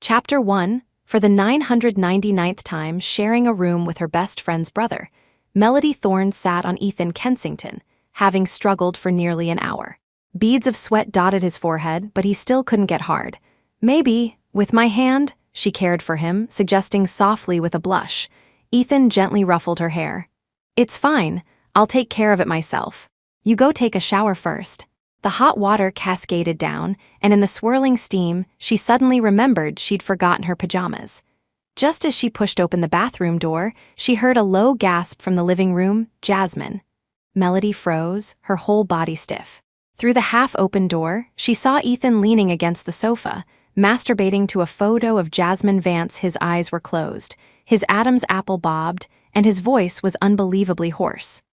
Chapter 1. For the 999th time sharing a room with her best friend's brother, Melody Thorne sat on Ethan Kensington, having struggled for nearly an hour. Beads of sweat dotted his forehead, but he still couldn't get hard. "Maybe, with my hand," she cared for him, suggesting softly with a blush. Ethan gently ruffled her hair. "It's fine. I'll take care of it myself. You go take a shower first." The hot water cascaded down, and in the swirling steam, she suddenly remembered she'd forgotten her pajamas. Just as she pushed open the bathroom door, she heard a low gasp from the living room. "Jasmine." Melody froze, her whole body stiff. Through the half-open door, she saw Ethan leaning against the sofa, masturbating to a photo of Jasmine Vance. His eyes were closed, his Adam's apple bobbed, and his voice was unbelievably hoarse.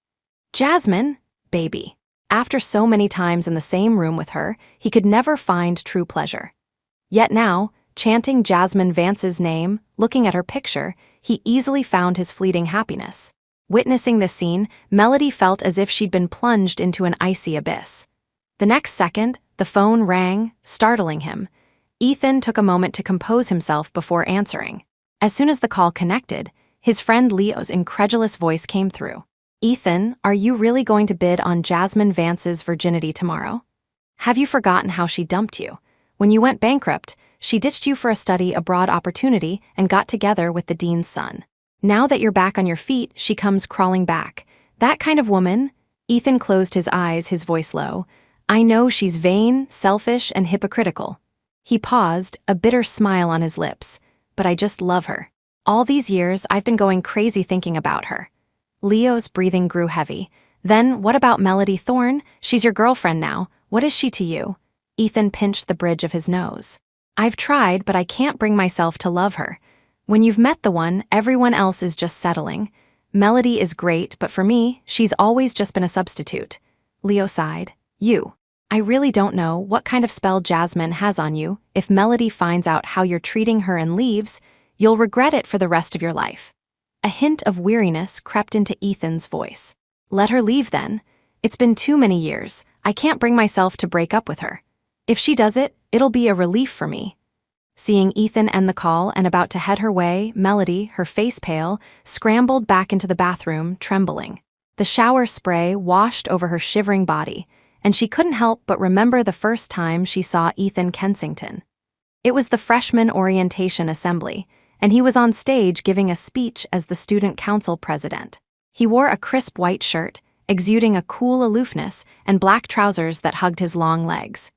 "Jasmine, baby." After so many times in the same room with her, he could never find true pleasure. Yet now, chanting Jasmine Vance's name, looking at her picture, he easily found his fleeting happiness. Witnessing this scene, Melody felt as if she'd been plunged into an icy abyss. The next second, the phone rang, startling him. Ethan took a moment to compose himself before answering. As soon as the call connected, his friend Leo's incredulous voice came through. "Ethan, are you really going to bid on Jasmine Vance's virginity tomorrow? Have you forgotten how she dumped you? When you went bankrupt, she ditched you for a study abroad opportunity and got together with the dean's son. Now that you're back on your feet, she comes crawling back. That kind of woman?" Ethan closed his eyes, his voice low. "I know she's vain, selfish, and hypocritical." He paused, a bitter smile on his lips. "But I just love her. All these years, I've been going crazy thinking about her." Leo's breathing grew heavy. "Then what about Melody Thorne? She's your girlfriend now. What is she to you?" Ethan pinched the bridge of his nose. "I've tried, but I can't bring myself to love her. When you've met the one, everyone else is just settling. Melody is great, but for me, she's always just been a substitute." Leo sighed. I really don't know what kind of spell Jasmine has on you. If Melody finds out how you're treating her and leaves, you'll regret it for the rest of your life." A hint of weariness crept into Ethan's voice. "Let her leave then. It's been too many years. I can't bring myself to break up with her. If she does it, it'll be a relief for me." Seeing Ethan end the call and about to head her way, Melody, her face pale, scrambled back into the bathroom, trembling. The shower spray washed over her shivering body, and she couldn't help but remember the first time she saw Ethan Kensington. It was the freshman orientation assembly, and he was on stage giving a speech as the student council president. He wore a crisp white shirt, exuding a cool aloofness, and black trousers that hugged his long legs.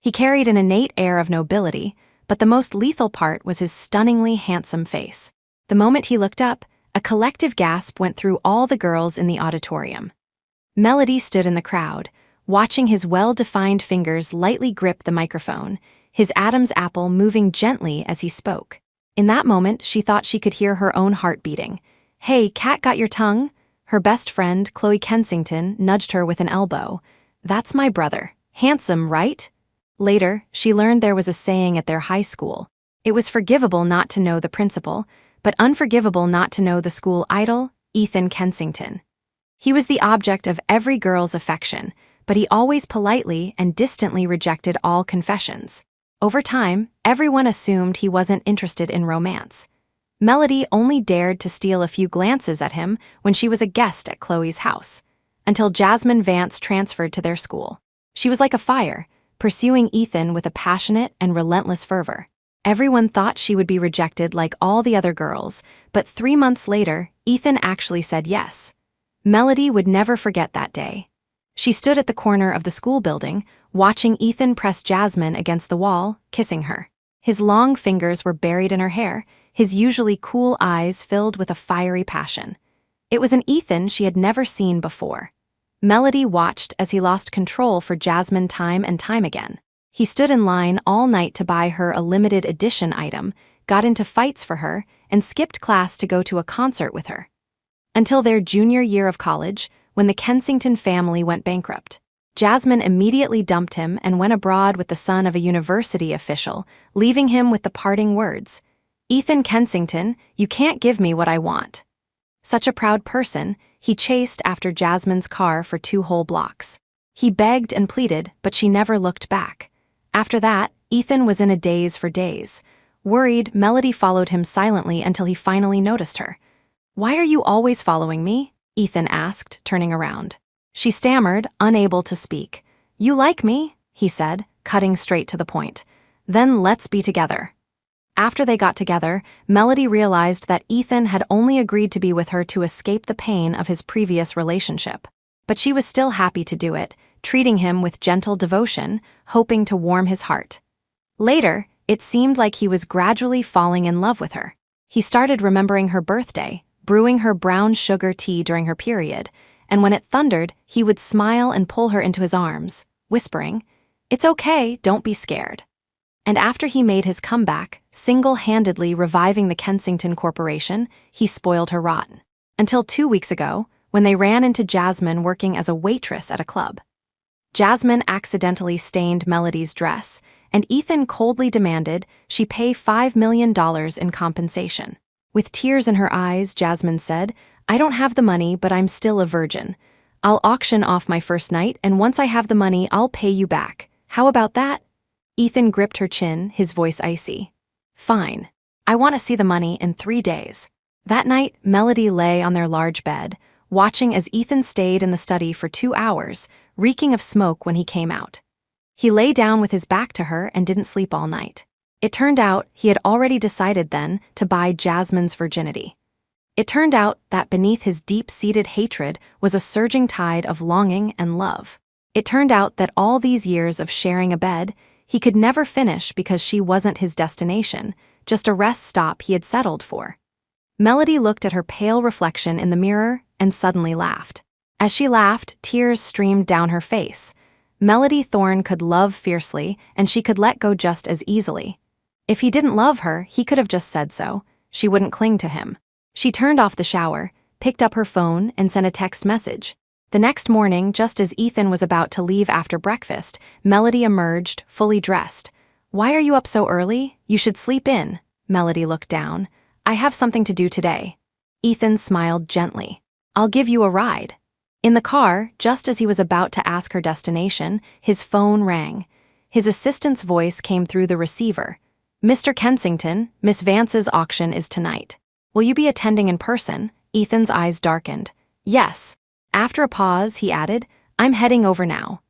He carried an innate air of nobility, but the most lethal part was his stunningly handsome face. The moment he looked up, a collective gasp went through all the girls in the auditorium. Melody stood in the crowd, watching his well-defined fingers lightly grip the microphone, his Adam's apple moving gently as he spoke. In that moment, she thought she could hear her own heart beating. "Hey, cat, got your tongue?" Her best friend, Chloe Kensington, nudged her with an elbow. "That's my brother. Handsome, right?" Later, she learned there was a saying at their high school. It was forgivable not to know the principal, but unforgivable not to know the school idol, Ethan Kensington. He was the object of every girl's affection, but he always politely and distantly rejected all confessions. Over time, everyone assumed he wasn't interested in romance. Melody only dared to steal a few glances at him when she was a guest at Chloe's house, until Jasmine Vance transferred to their school. She was like a fire, pursuing Ethan with a passionate and relentless fervor. Everyone thought she would be rejected like all the other girls, but 3 months later, Ethan actually said yes. Melody would never forget that day. She stood at the corner of the school building, watching Ethan press Jasmine against the wall, kissing her. His long fingers were buried in her hair, his usually cool eyes filled with a fiery passion. It was an Ethan she had never seen before. Melody watched as he lost control for Jasmine time and time again. He stood in line all night to buy her a limited edition item, got into fights for her, and skipped class to go to a concert with her. Until their junior year of college, when the Kensington family went bankrupt. Jasmine immediately dumped him and went abroad with the son of a university official, leaving him with the parting words, "Ethan Kensington, you can't give me what I want." Such a proud person, he chased after Jasmine's car for 2 whole blocks. He begged and pleaded, but she never looked back. After that, Ethan was in a daze for days. Worried, Melody followed him silently until he finally noticed her. "Why are you always following me?" Ethan asked, turning around. She stammered, unable to speak. "You like me?" he said, cutting straight to the point. "Then let's be together." After they got together, Melody realized that Ethan had only agreed to be with her to escape the pain of his previous relationship. But she was still happy to do it, treating him with gentle devotion, hoping to warm his heart. Later, it seemed like he was gradually falling in love with her. He started remembering her birthday, brewing her brown sugar tea during her period, and when it thundered, he would smile and pull her into his arms, whispering, "It's okay, don't be scared." And after he made his comeback, single-handedly reviving the Kensington Corporation, he spoiled her rotten. Until 2 weeks ago, when they ran into Jasmine working as a waitress at a club. Jasmine accidentally stained Melody's dress, and Ethan coldly demanded she pay $5 million in compensation. With tears in her eyes, Jasmine said, "I don't have the money, but I'm still a virgin. I'll auction off my first night, and once I have the money, I'll pay you back. How about that?" Ethan gripped her chin, his voice icy. "Fine. I want to see the money in 3 days." That night, Melody lay on their large bed, watching as Ethan stayed in the study for 2 hours, reeking of smoke when he came out. He lay down with his back to her and didn't sleep all night. It turned out he had already decided then to buy Jasmine's virginity. It turned out that beneath his deep-seated hatred was a surging tide of longing and love. It turned out that all these years of sharing a bed, he could never finish because she wasn't his destination, just a rest stop he had settled for. Melody looked at her pale reflection in the mirror and suddenly laughed. As she laughed, tears streamed down her face. Melody Thorne could love fiercely, and she could let go just as easily. If he didn't love her, he could have just said so. She wouldn't cling to him. She turned off the shower, picked up her phone, and sent a text message. The next morning, just as Ethan was about to leave after breakfast, Melody emerged, fully dressed. "Why are you up so early? You should sleep in." Melody looked down. "I have something to do today." Ethan smiled gently. "I'll give you a ride." In the car, just as he was about to ask her destination, his phone rang. His assistant's voice came through the receiver. "Mr. Kensington, Miss Vance's auction is tonight. Will you be attending in person?" Ethan's eyes darkened. "Yes." After a pause, he added, "I'm heading over now."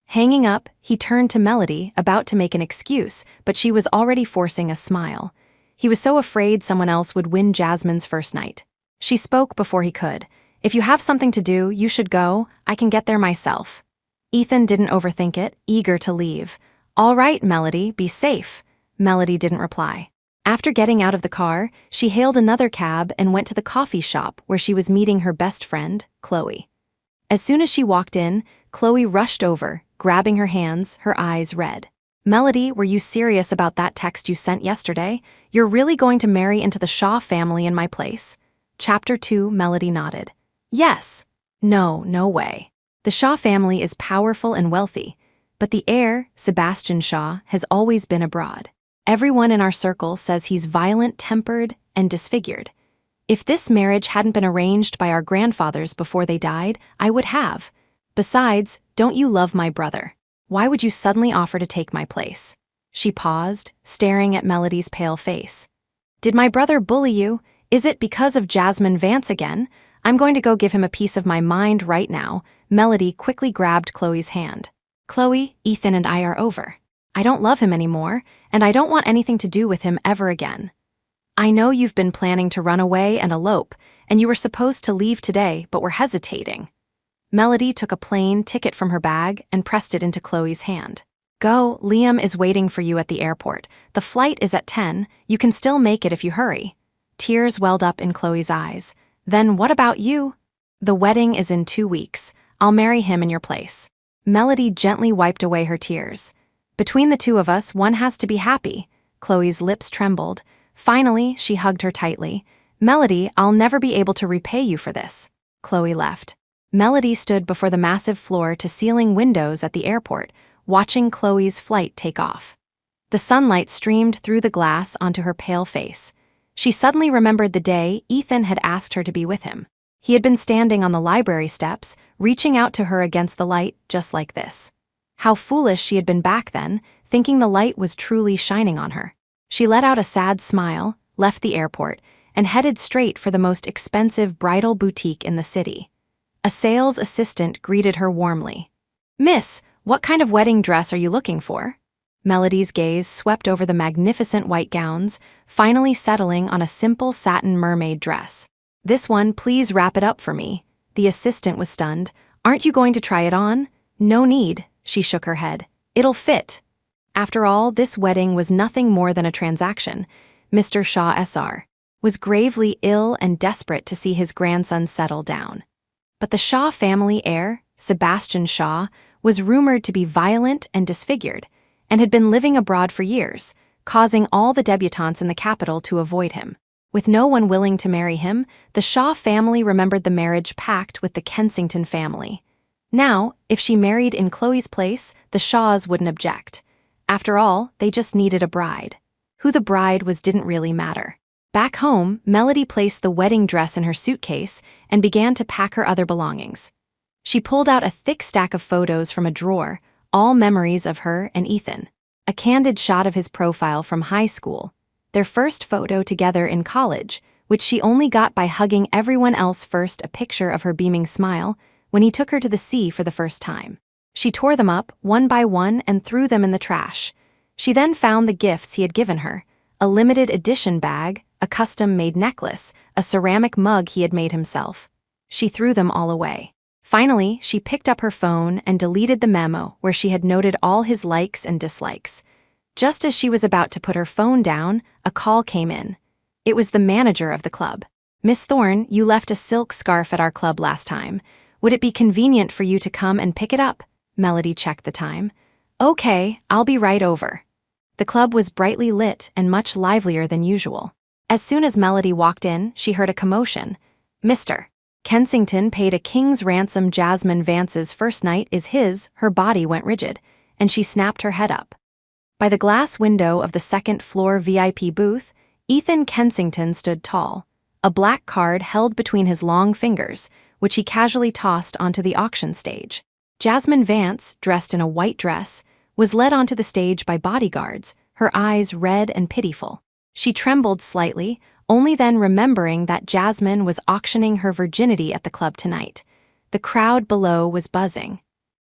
Hanging up, he turned to Melody, about to make an excuse, but she was already forcing a smile. He was so afraid someone else would win Jasmine's first night. She spoke before he could. "If you have something to do, you should go. I can get there myself." Ethan didn't overthink it, eager to leave. "All right, Melody, be safe." Melody didn't reply. After getting out of the car, she hailed another cab and went to the coffee shop where she was meeting her best friend, Chloe. As soon as she walked in, Chloe rushed over, grabbing her hands, her eyes red. "Melody, were you serious about that text you sent yesterday? You're really going to marry into the Shaw family in my place?" Chapter 2, Melody nodded. "Yes." "No, no way. The Shaw family is powerful and wealthy, but the heir, Sebastian Shaw, has always been abroad. Everyone in our circle says he's violent-tempered and disfigured. If this marriage hadn't been arranged by our grandfathers before they died, I would have. Besides, don't you love my brother? Why would you suddenly offer to take my place?" She paused, staring at Melody's pale face. "Did my brother bully you? Is it because of Jasmine Vance again? I'm going to go give him a piece of my mind right now." Melody quickly grabbed Chloe's hand. "Chloe, Ethan and I are over. I don't love him anymore, and I don't want anything to do with him ever again. I know you've been planning to run away and elope, and you were supposed to leave today, but were hesitating." Melody took a plane ticket from her bag and pressed it into Chloe's hand. "Go, Liam is waiting for you at the airport. The flight is at 10, you can still make it if you hurry." Tears welled up in Chloe's eyes. "Then what about you?" "The wedding is in 2 weeks. I'll marry him in your place." Melody gently wiped away her tears. "Between the two of us, one has to be happy." Chloe's lips trembled. Finally, she hugged her tightly. "Melody, I'll never be able to repay you for this." Chloe left. Melody stood before the massive floor-to-ceiling windows at the airport, watching Chloe's flight take off. The sunlight streamed through the glass onto her pale face. She suddenly remembered the day Ethan had asked her to be with him. He had been standing on the library steps, reaching out to her against the light just like this. How foolish she had been back then, thinking the light was truly shining on her. She let out a sad smile, left the airport, and headed straight for the most expensive bridal boutique in the city. A sales assistant greeted her warmly. "Miss, what kind of wedding dress are you looking for?" Melody's gaze swept over the magnificent white gowns, finally settling on a simple satin mermaid dress. "This one, please wrap it up for me." The assistant was stunned. "Aren't you going to try it on?" "No need," she shook her head. "It'll fit." After all, this wedding was nothing more than a transaction. Mr. Shaw Sr. was gravely ill and desperate to see his grandson settle down. But the Shaw family heir, Sebastian Shaw, was rumored to be violent and disfigured, and had been living abroad for years, causing all the debutantes in the capital to avoid him. With no one willing to marry him, the Shaw family remembered the marriage pact with the Kensington family. Now, if she married in Chloe's place, the Shaws wouldn't object. After all, they just needed a bride. Who the bride was didn't really matter. Back home, Melody placed the wedding dress in her suitcase and began to pack her other belongings. She pulled out a thick stack of photos from a drawer, all memories of her and Ethan. A candid shot of his profile from high school, their first photo together in college, which she only got by hugging everyone else first, a picture of her beaming smile when he took her to the sea for the first time. She tore them up, one by one, and threw them in the trash. She then found the gifts he had given her, a limited edition bag, a custom-made necklace, a ceramic mug he had made himself. She threw them all away. Finally, she picked up her phone and deleted the memo where she had noted all his likes and dislikes. Just as she was about to put her phone down, a call came in. It was the manager of the club. "Miss Thorne, you left a silk scarf at our club last time. Would it be convenient for you to come and pick it up?" Melody checked the time. "Okay, I'll be right over." The club was brightly lit and much livelier than usual. As soon as Melody walked in, she heard a commotion. "Mr. Kensington paid a king's ransom. Jasmine Vance's first night is his." Her body went rigid, and she snapped her head up. By the glass window of the second-floor VIP booth, Ethan Kensington stood tall, a black card held between his long fingers, which he casually tossed onto the auction stage. Jasmine Vance, dressed in a white dress, was led onto the stage by bodyguards, her eyes red and pitiful. She trembled slightly, only then remembering that Jasmine was auctioning her virginity at the club tonight. The crowd below was buzzing.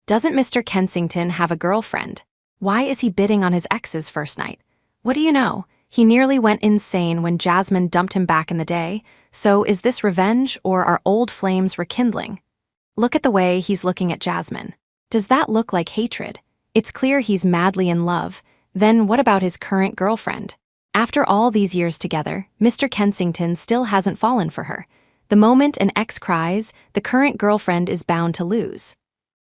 "Doesn't Mr. Kensington have a girlfriend? Why is he bidding on his ex's first night? What do you know? He nearly went insane when Jasmine dumped him back in the day, so is this revenge or are old flames rekindling? Look at the way he's looking at Jasmine. Does that look like hatred? It's clear he's madly in love. Then what about his current girlfriend? After all these years together, Mr. Kensington still hasn't fallen for her. The moment an ex cries, the current girlfriend is bound to lose."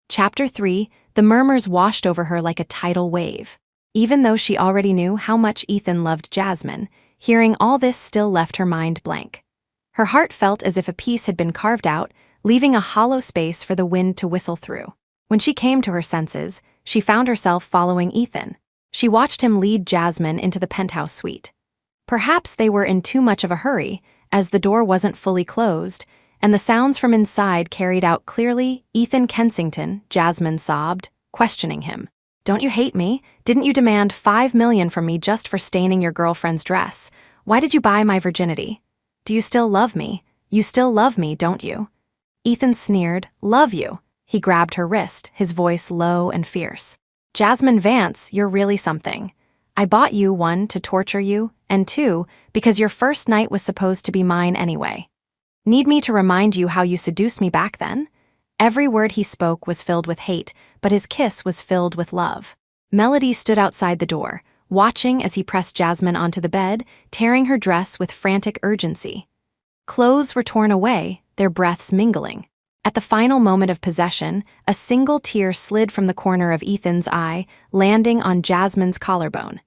Chapter 3, the murmurs washed over her like a tidal wave. Even though she already knew how much Ethan loved Jasmine, hearing all this still left her mind blank. Her heart felt as if a piece had been carved out, leaving a hollow space for the wind to whistle through. When she came to her senses, she found herself following Ethan. She watched him lead Jasmine into the penthouse suite. Perhaps they were in too much of a hurry, as the door wasn't fully closed, and the sounds from inside carried out clearly. "Ethan Kensington," Jasmine sobbed, questioning him. "Don't you hate me? Didn't you demand $5 million from me just for staining your girlfriend's dress? Why did you buy my virginity? Do you still love me? You still love me, don't you?" Ethan sneered. "Love you?" He grabbed her wrist, his voice low and fierce. "Jasmine Vance, you're really something. I bought you, 1, to torture you, and 2, because your first night was supposed to be mine anyway. Need me to remind you how you seduced me back then?" Every word he spoke was filled with hate, but his kiss was filled with love. Melody stood outside the door, watching as he pressed Jasmine onto the bed, tearing her dress with frantic urgency. Clothes were torn away, their breaths mingling. At the final moment of possession, a single tear slid from the corner of Ethan's eye, landing on Jasmine's collarbone.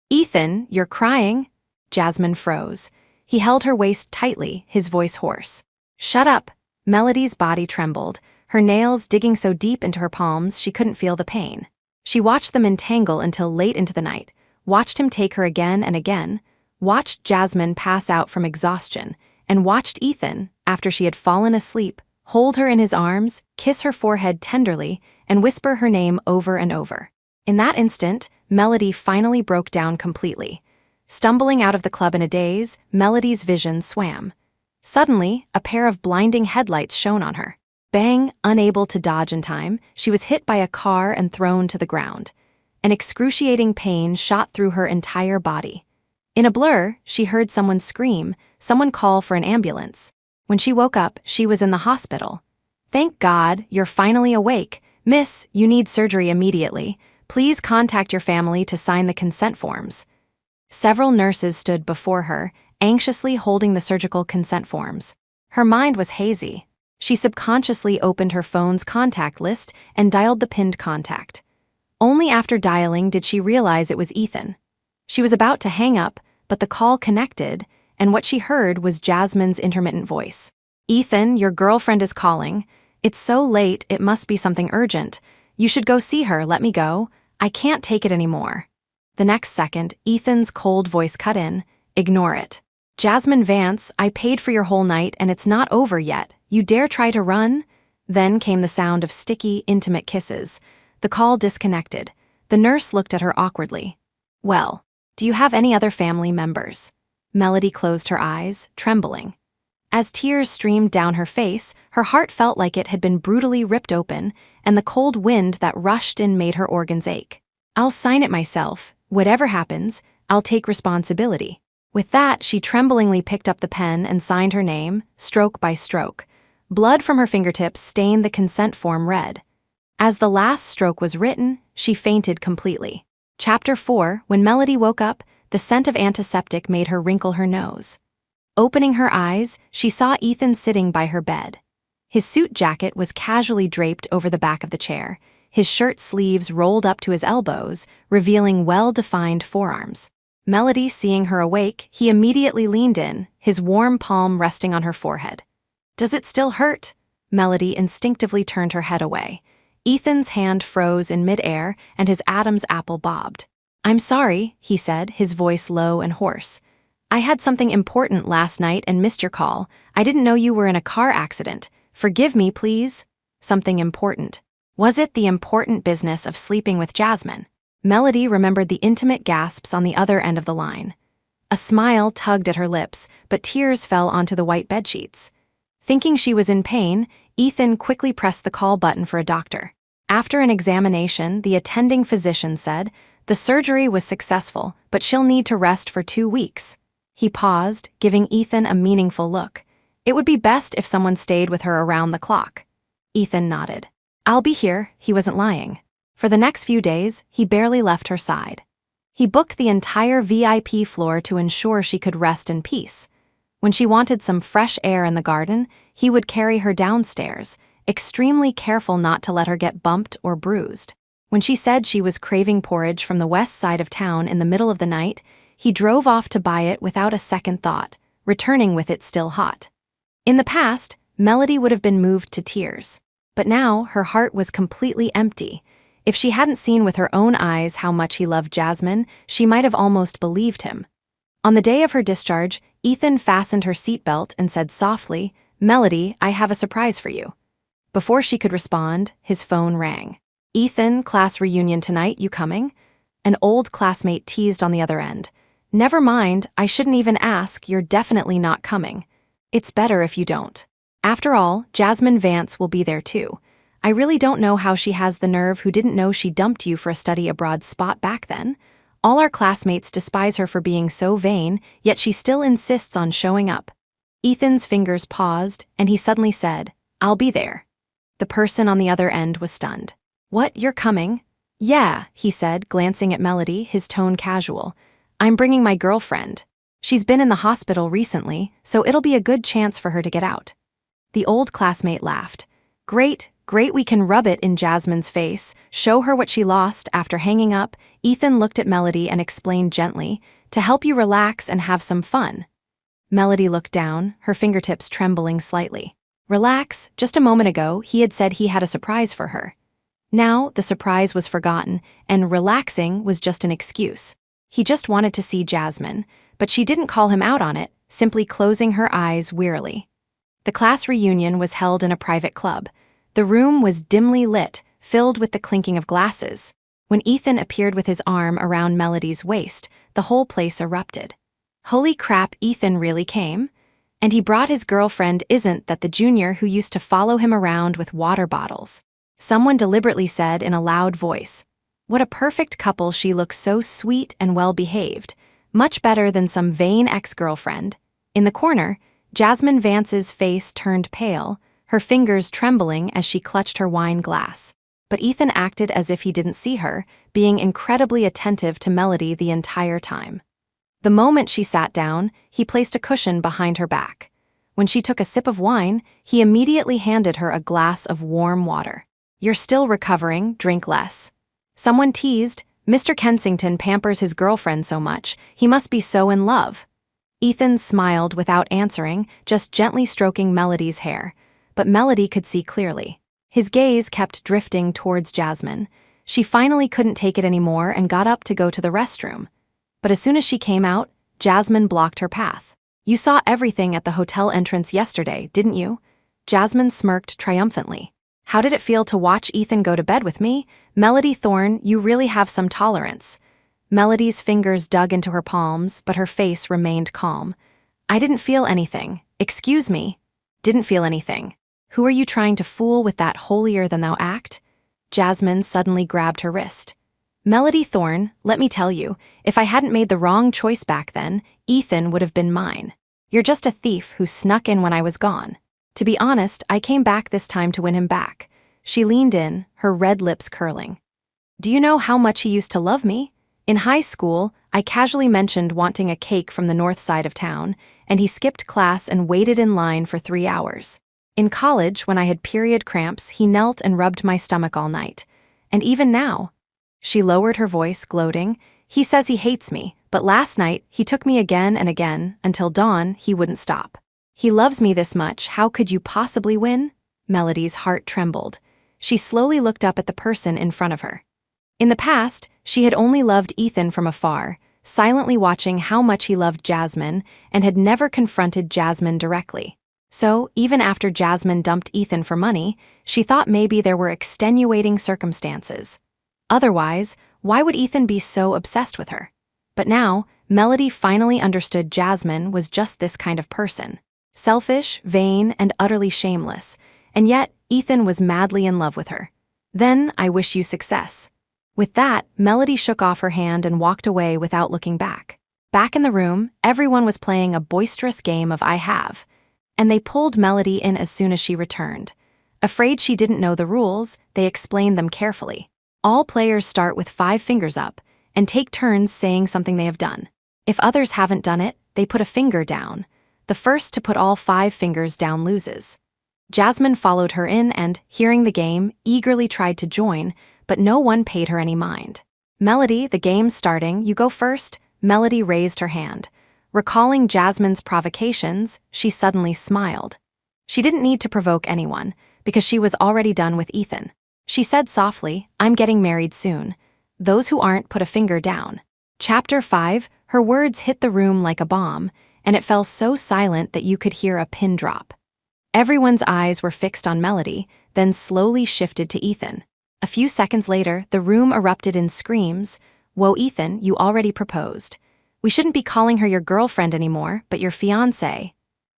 "Ethan, you're crying?" Jasmine froze. He held her waist tightly, his voice hoarse. "Shut up." Melody's body trembled, her nails digging so deep into her palms she couldn't feel the pain. She watched them entangle until late into the night, watched him take her again and again, watched Jasmine pass out from exhaustion, and watched Ethan, after she had fallen asleep, hold her in his arms, kiss her forehead tenderly, and whisper her name over and over. In that instant, Melody finally broke down completely. Stumbling out of the club in a daze, Melody's vision swam. Suddenly, a pair of blinding headlights shone on her. Bang! Unable to dodge in time, she was hit by a car and thrown to the ground. An excruciating pain shot through her entire body. In a blur, she heard someone scream, someone call for an ambulance. When she woke up, she was in the hospital. "Thank God, you're finally awake. Miss, you need surgery immediately. Please contact your family to sign the consent forms." Several nurses stood before her, anxiously holding the surgical consent forms. Her mind was hazy. She subconsciously opened her phone's contact list and dialed the pinned contact. Only after dialing did she realize it was Ethan. She was about to hang up, but the call connected, and what she heard was Jasmine's intermittent voice. "Ethan, your girlfriend is calling. It's so late, it must be something urgent. You should go see her, let me go. I can't take it anymore." The next second, Ethan's cold voice cut in, "Ignore it. Jasmine Vance, I paid for your whole night and it's not over yet. You dare try to run?" Then came the sound of sticky, intimate kisses. The call disconnected. The nurse looked at her awkwardly. "Well, do you have any other family members?" Melody closed her eyes, trembling. As tears streamed down her face, her heart felt like it had been brutally ripped open, and the cold wind that rushed in made her organs ache. "I'll sign it myself. Whatever happens, I'll take responsibility." With that, she tremblingly picked up the pen and signed her name, stroke by stroke. Blood from her fingertips stained the consent form red. As the last stroke was written, she fainted completely. Chapter 4, when Melody woke up, the scent of antiseptic made her wrinkle her nose. Opening her eyes, she saw Ethan sitting by her bed. His suit jacket was casually draped over the back of the chair, his shirt sleeves rolled up to his elbows, revealing well-defined forearms. Melody seeing her awake, he immediately leaned in, his warm palm resting on her forehead. "Does it still hurt?" Melody instinctively turned her head away. Ethan's hand froze in midair and his Adam's apple bobbed. "I'm sorry," he said, his voice low and hoarse. "I had something important last night and missed your call. I didn't know you were in a car accident. Forgive me, please." Something important. Was it the important business of sleeping with Jasmine? Melody remembered the intimate gasps on the other end of the line. A smile tugged at her lips, but tears fell onto the white bedsheets. Thinking she was in pain, Ethan quickly pressed the call button for a doctor. After an examination, the attending physician said, "The surgery was successful, but she'll need to rest for 2 weeks." He paused, giving Ethan a meaningful look. "It would be best if someone stayed with her around the clock." Ethan nodded. "I'll be here," he wasn't lying. For the next few days, he barely left her side. He booked the entire VIP floor to ensure she could rest in peace. When she wanted some fresh air in the garden, he would carry her downstairs, extremely careful not to let her get bumped or bruised. When she said she was craving porridge from the west side of town in the middle of the night, he drove off to buy it without a second thought, returning with it still hot. In the past, Melody would have been moved to tears. But now, her heart was completely empty. If she hadn't seen with her own eyes how much he loved Jasmine, she might have almost believed him. On the day of her discharge, Ethan fastened her seatbelt and said softly, "Melody, I have a surprise for you." Before she could respond, his phone rang. "Ethan, class reunion tonight, you coming?" An old classmate teased on the other end. "Never mind, I shouldn't even ask, you're definitely not coming. It's better if you don't. After all, Jasmine Vance will be there too. I really don't know how she has the nerve who didn't know she dumped you for a study abroad spot back then. All our classmates despise her for being so vain, yet she still insists on showing up." Ethan's fingers paused, and he suddenly said, "I'll be there." The person on the other end was stunned. "What, you're coming?" "Yeah," he said, glancing at Melody, his tone casual. "I'm bringing my girlfriend. She's been in the hospital recently, so it'll be a good chance for her to get out." The old classmate laughed. "Great, great, we can rub it in Jasmine's face, show her what she lost." After hanging up, Ethan looked at Melody and explained gently, "To help you relax and have some fun." Melody looked down, her fingertips trembling slightly. Relax, just a moment ago, he had said he had a surprise for her. Now, the surprise was forgotten, and relaxing was just an excuse. He just wanted to see Jasmine, but she didn't call him out on it, simply closing her eyes wearily. The class reunion was held in a private club. The room was dimly lit, filled with the clinking of glasses. When Ethan appeared with his arm around Melody's waist, the whole place erupted. Holy crap, Ethan really came? And he brought his girlfriend, isn't that the junior who used to follow him around with water bottles? Someone deliberately said in a loud voice. What a perfect couple, she looks so sweet and well-behaved, much better than some vain ex-girlfriend. In the corner, Jasmine Vance's face turned pale, her fingers trembling as she clutched her wine glass. But Ethan acted as if he didn't see her, being incredibly attentive to Melody the entire time. The moment she sat down, he placed a cushion behind her back. When she took a sip of wine, he immediately handed her a glass of warm water. You're still recovering, drink less. Someone teased, Mr. Kensington pampers his girlfriend so much, he must be so in love. Ethan smiled without answering, just gently stroking Melody's hair, but Melody could see clearly. His gaze kept drifting towards Jasmine. She finally couldn't take it anymore and got up to go to the restroom. But as soon as she came out, Jasmine blocked her path. You saw everything at the hotel entrance yesterday, didn't you? Jasmine smirked triumphantly. How did it feel to watch Ethan go to bed with me? Melody Thorne, you really have some tolerance. Melody's fingers dug into her palms, but her face remained calm. I didn't feel anything. Excuse me. Didn't feel anything. Who are you trying to fool with that holier-than-thou act? Jasmine suddenly grabbed her wrist. Melody Thorne, let me tell you, if I hadn't made the wrong choice back then, Ethan would have been mine. You're just a thief who snuck in when I was gone. To be honest, I came back this time to win him back. She leaned in, her red lips curling. Do you know how much he used to love me? In high school, I casually mentioned wanting a cake from the north side of town, and he skipped class and waited in line for 3 hours. In college, when I had period cramps, he knelt and rubbed my stomach all night. And even now. She lowered her voice, gloating. He says he hates me, but last night he took me again and again, until dawn he wouldn't stop. He loves me this much, how could you possibly win? Melody's heart trembled. She slowly looked up at the person in front of her. In the past, she had only loved Ethan from afar, silently watching how much he loved Jasmine, and had never confronted Jasmine directly. So, even after Jasmine dumped Ethan for money, she thought maybe there were extenuating circumstances. Otherwise, why would Ethan be so obsessed with her? But now, Melody finally understood Jasmine was just this kind of person. Selfish, vain, and utterly shameless. And yet, Ethan was madly in love with her. Then, I wish you success. With that, Melody shook off her hand and walked away without looking back. Back in the room, everyone was playing a boisterous game of I Have. And they pulled Melody in as soon as she returned. Afraid she didn't know the rules, they explained them carefully. All players start with 5 fingers up and take turns saying something they have done. If others haven't done it, they put a finger down. The first to put all 5 fingers down loses. Jasmine followed her in and, hearing the game, eagerly tried to join, but no one paid her any mind. Melody, the game's starting, you go first. Melody raised her hand. Recalling Jasmine's provocations, she suddenly smiled. She didn't need to provoke anyone, because she was already done with Ethan. She said softly, I'm getting married soon. Those who aren't put a finger down. Chapter 5, her words hit the room like a bomb, and it fell so silent that you could hear a pin drop. Everyone's eyes were fixed on Melody, then slowly shifted to Ethan. A few seconds later, the room erupted in screams. Whoa, Ethan, you already proposed. We shouldn't be calling her your girlfriend anymore, but your fiancé.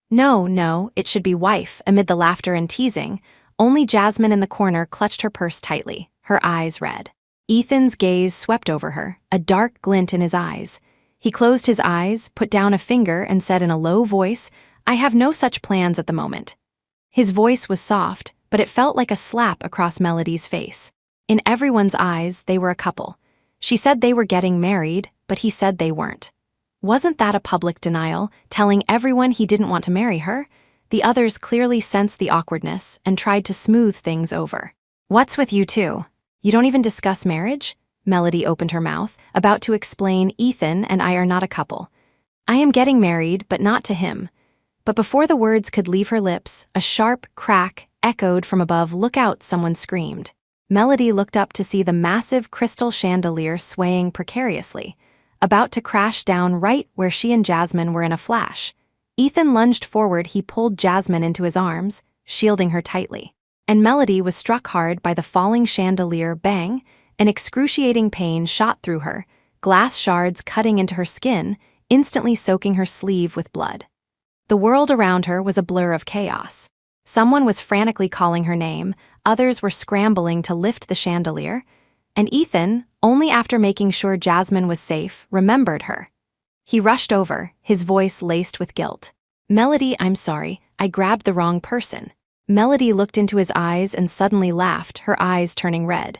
No, it should be wife. Amid the laughter and teasing, only Jasmine in the corner clutched her purse tightly, her eyes red. Ethan's gaze swept over her, a dark glint in his eyes. He closed his eyes, put down a finger, and said in a low voice, I have no such plans at the moment. His voice was soft, but it felt like a slap across Melody's face. In everyone's eyes, they were a couple. She said they were getting married, but he said they weren't. Wasn't that a public denial, telling everyone he didn't want to marry her? The others clearly sensed the awkwardness and tried to smooth things over. What's with you two? You don't even discuss marriage? Melody opened her mouth, about to explain Ethan and I are not a couple. I am getting married, but not to him. But before the words could leave her lips, a sharp crack echoed from above. Look out, someone screamed. Melody looked up to see the massive crystal chandelier swaying precariously, about to crash down right where she and Jasmine were in a flash. Ethan lunged forward. He pulled Jasmine into his arms, shielding her tightly. And Melody was struck hard by the falling chandelier. Bang! An excruciating pain shot through her, glass shards cutting into her skin, instantly soaking her sleeve with blood. The world around her was a blur of chaos. Someone was frantically calling her name, others were scrambling to lift the chandelier, and Ethan, only after making sure Jasmine was safe, remembered her. He rushed over, his voice laced with guilt. "Melody, I'm sorry, I grabbed the wrong person." Melody looked into his eyes and suddenly laughed, her eyes turning red.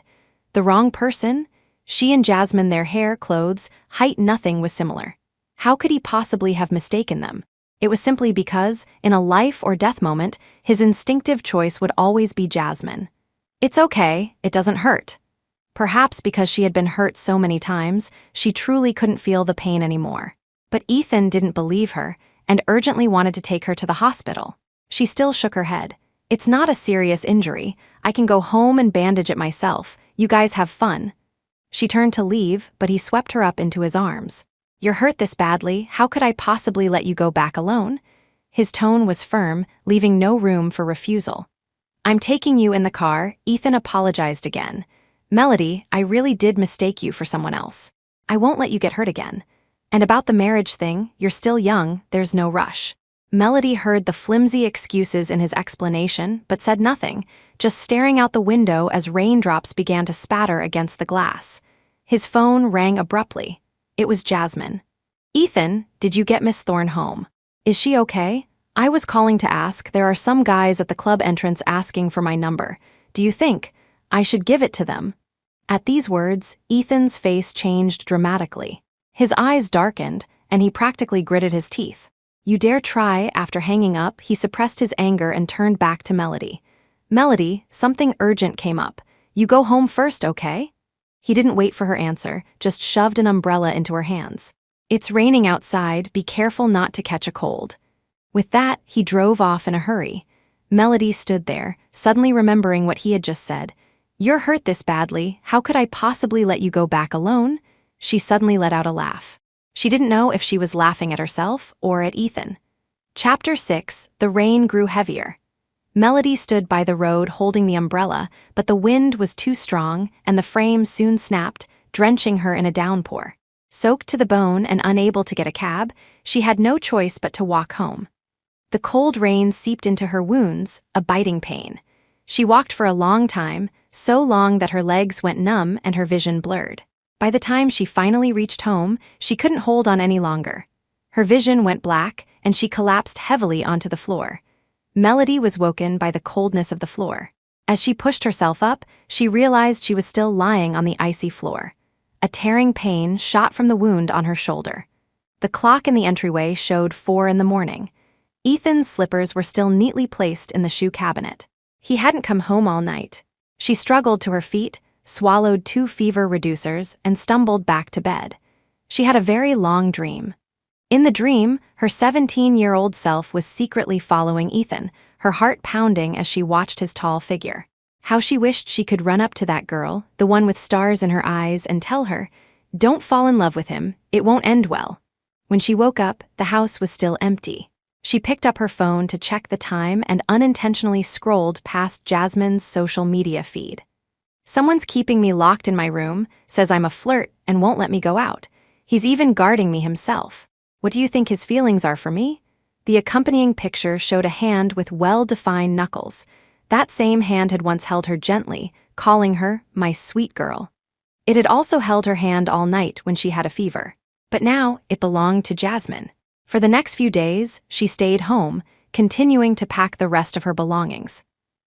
The wrong person? She and Jasmine, their hair, clothes, height, nothing was similar. How could he possibly have mistaken them? It was simply because, in a life or death moment, his instinctive choice would always be Jasmine. It's okay, it doesn't hurt. Perhaps because she had been hurt so many times, she truly couldn't feel the pain anymore. But Ethan didn't believe her, and urgently wanted to take her to the hospital. She still shook her head. "It's not a serious injury. I can go home and bandage it myself. You guys have fun." She turned to leave, but he swept her up into his arms. "You're hurt this badly, how could I possibly let you go back alone?" His tone was firm, leaving no room for refusal. "I'm taking you in the car," Ethan apologized again. "Melody, I really did mistake you for someone else. I won't let you get hurt again. And about the marriage thing, you're still young, there's no rush." Melody heard the flimsy excuses in his explanation, but said nothing, just staring out the window as raindrops began to spatter against the glass. His phone rang abruptly. It was Jasmine. "Ethan, did you get Miss Thorne home? Is she okay? I was calling to ask, there are some guys at the club entrance asking for my number. Do you think I should give it to them?" At these words, Ethan's face changed dramatically. His eyes darkened, and he practically gritted his teeth. "You dare try?" After hanging up, he suppressed his anger and turned back to Melody. "Melody, something urgent came up. You go home first, okay?" He didn't wait for her answer, just shoved an umbrella into her hands. "It's raining outside, be careful not to catch a cold." With that, he drove off in a hurry. Melody stood there, suddenly remembering what he had just said. "You're hurt this badly, how could I possibly let you go back alone?" She suddenly let out a laugh. She didn't know if she was laughing at herself or at Ethan. Chapter 6, The rain grew heavier. Melody stood by the road holding the umbrella, but the wind was too strong and the frame soon snapped, drenching her in a downpour. Soaked to the bone and unable to get a cab, she had no choice but to walk home. The cold rain seeped into her wounds, a biting pain. She walked for a long time, so long that her legs went numb and her vision blurred. By the time she finally reached home, she couldn't hold on any longer. Her vision went black, and she collapsed heavily onto the floor. Melody was woken by the coldness of the floor. As she pushed herself up, she realized she was still lying on the icy floor. A tearing pain shot from the wound on her shoulder. The clock in the entryway showed 4 in the morning. Ethan's slippers were still neatly placed in the shoe cabinet. He hadn't come home all night. She struggled to her feet, swallowed 2 fever reducers, and stumbled back to bed. She had a very long dream. In the dream, her 17-year-old self was secretly following Ethan, her heart pounding as she watched his tall figure. How she wished she could run up to that girl, the one with stars in her eyes, and tell her, "Don't fall in love with him, it won't end well." When she woke up, the house was still empty. She picked up her phone to check the time and unintentionally scrolled past Jasmine's social media feed. "Someone's keeping me locked in my room, says I'm a flirt and won't let me go out. He's even guarding me himself. What do you think his feelings are for me?" The accompanying picture showed a hand with well-defined knuckles. That same hand had once held her gently, calling her, "my sweet girl." It had also held her hand all night when she had a fever. But now it belonged to Jasmine. For the next few days, she stayed home, continuing to pack the rest of her belongings.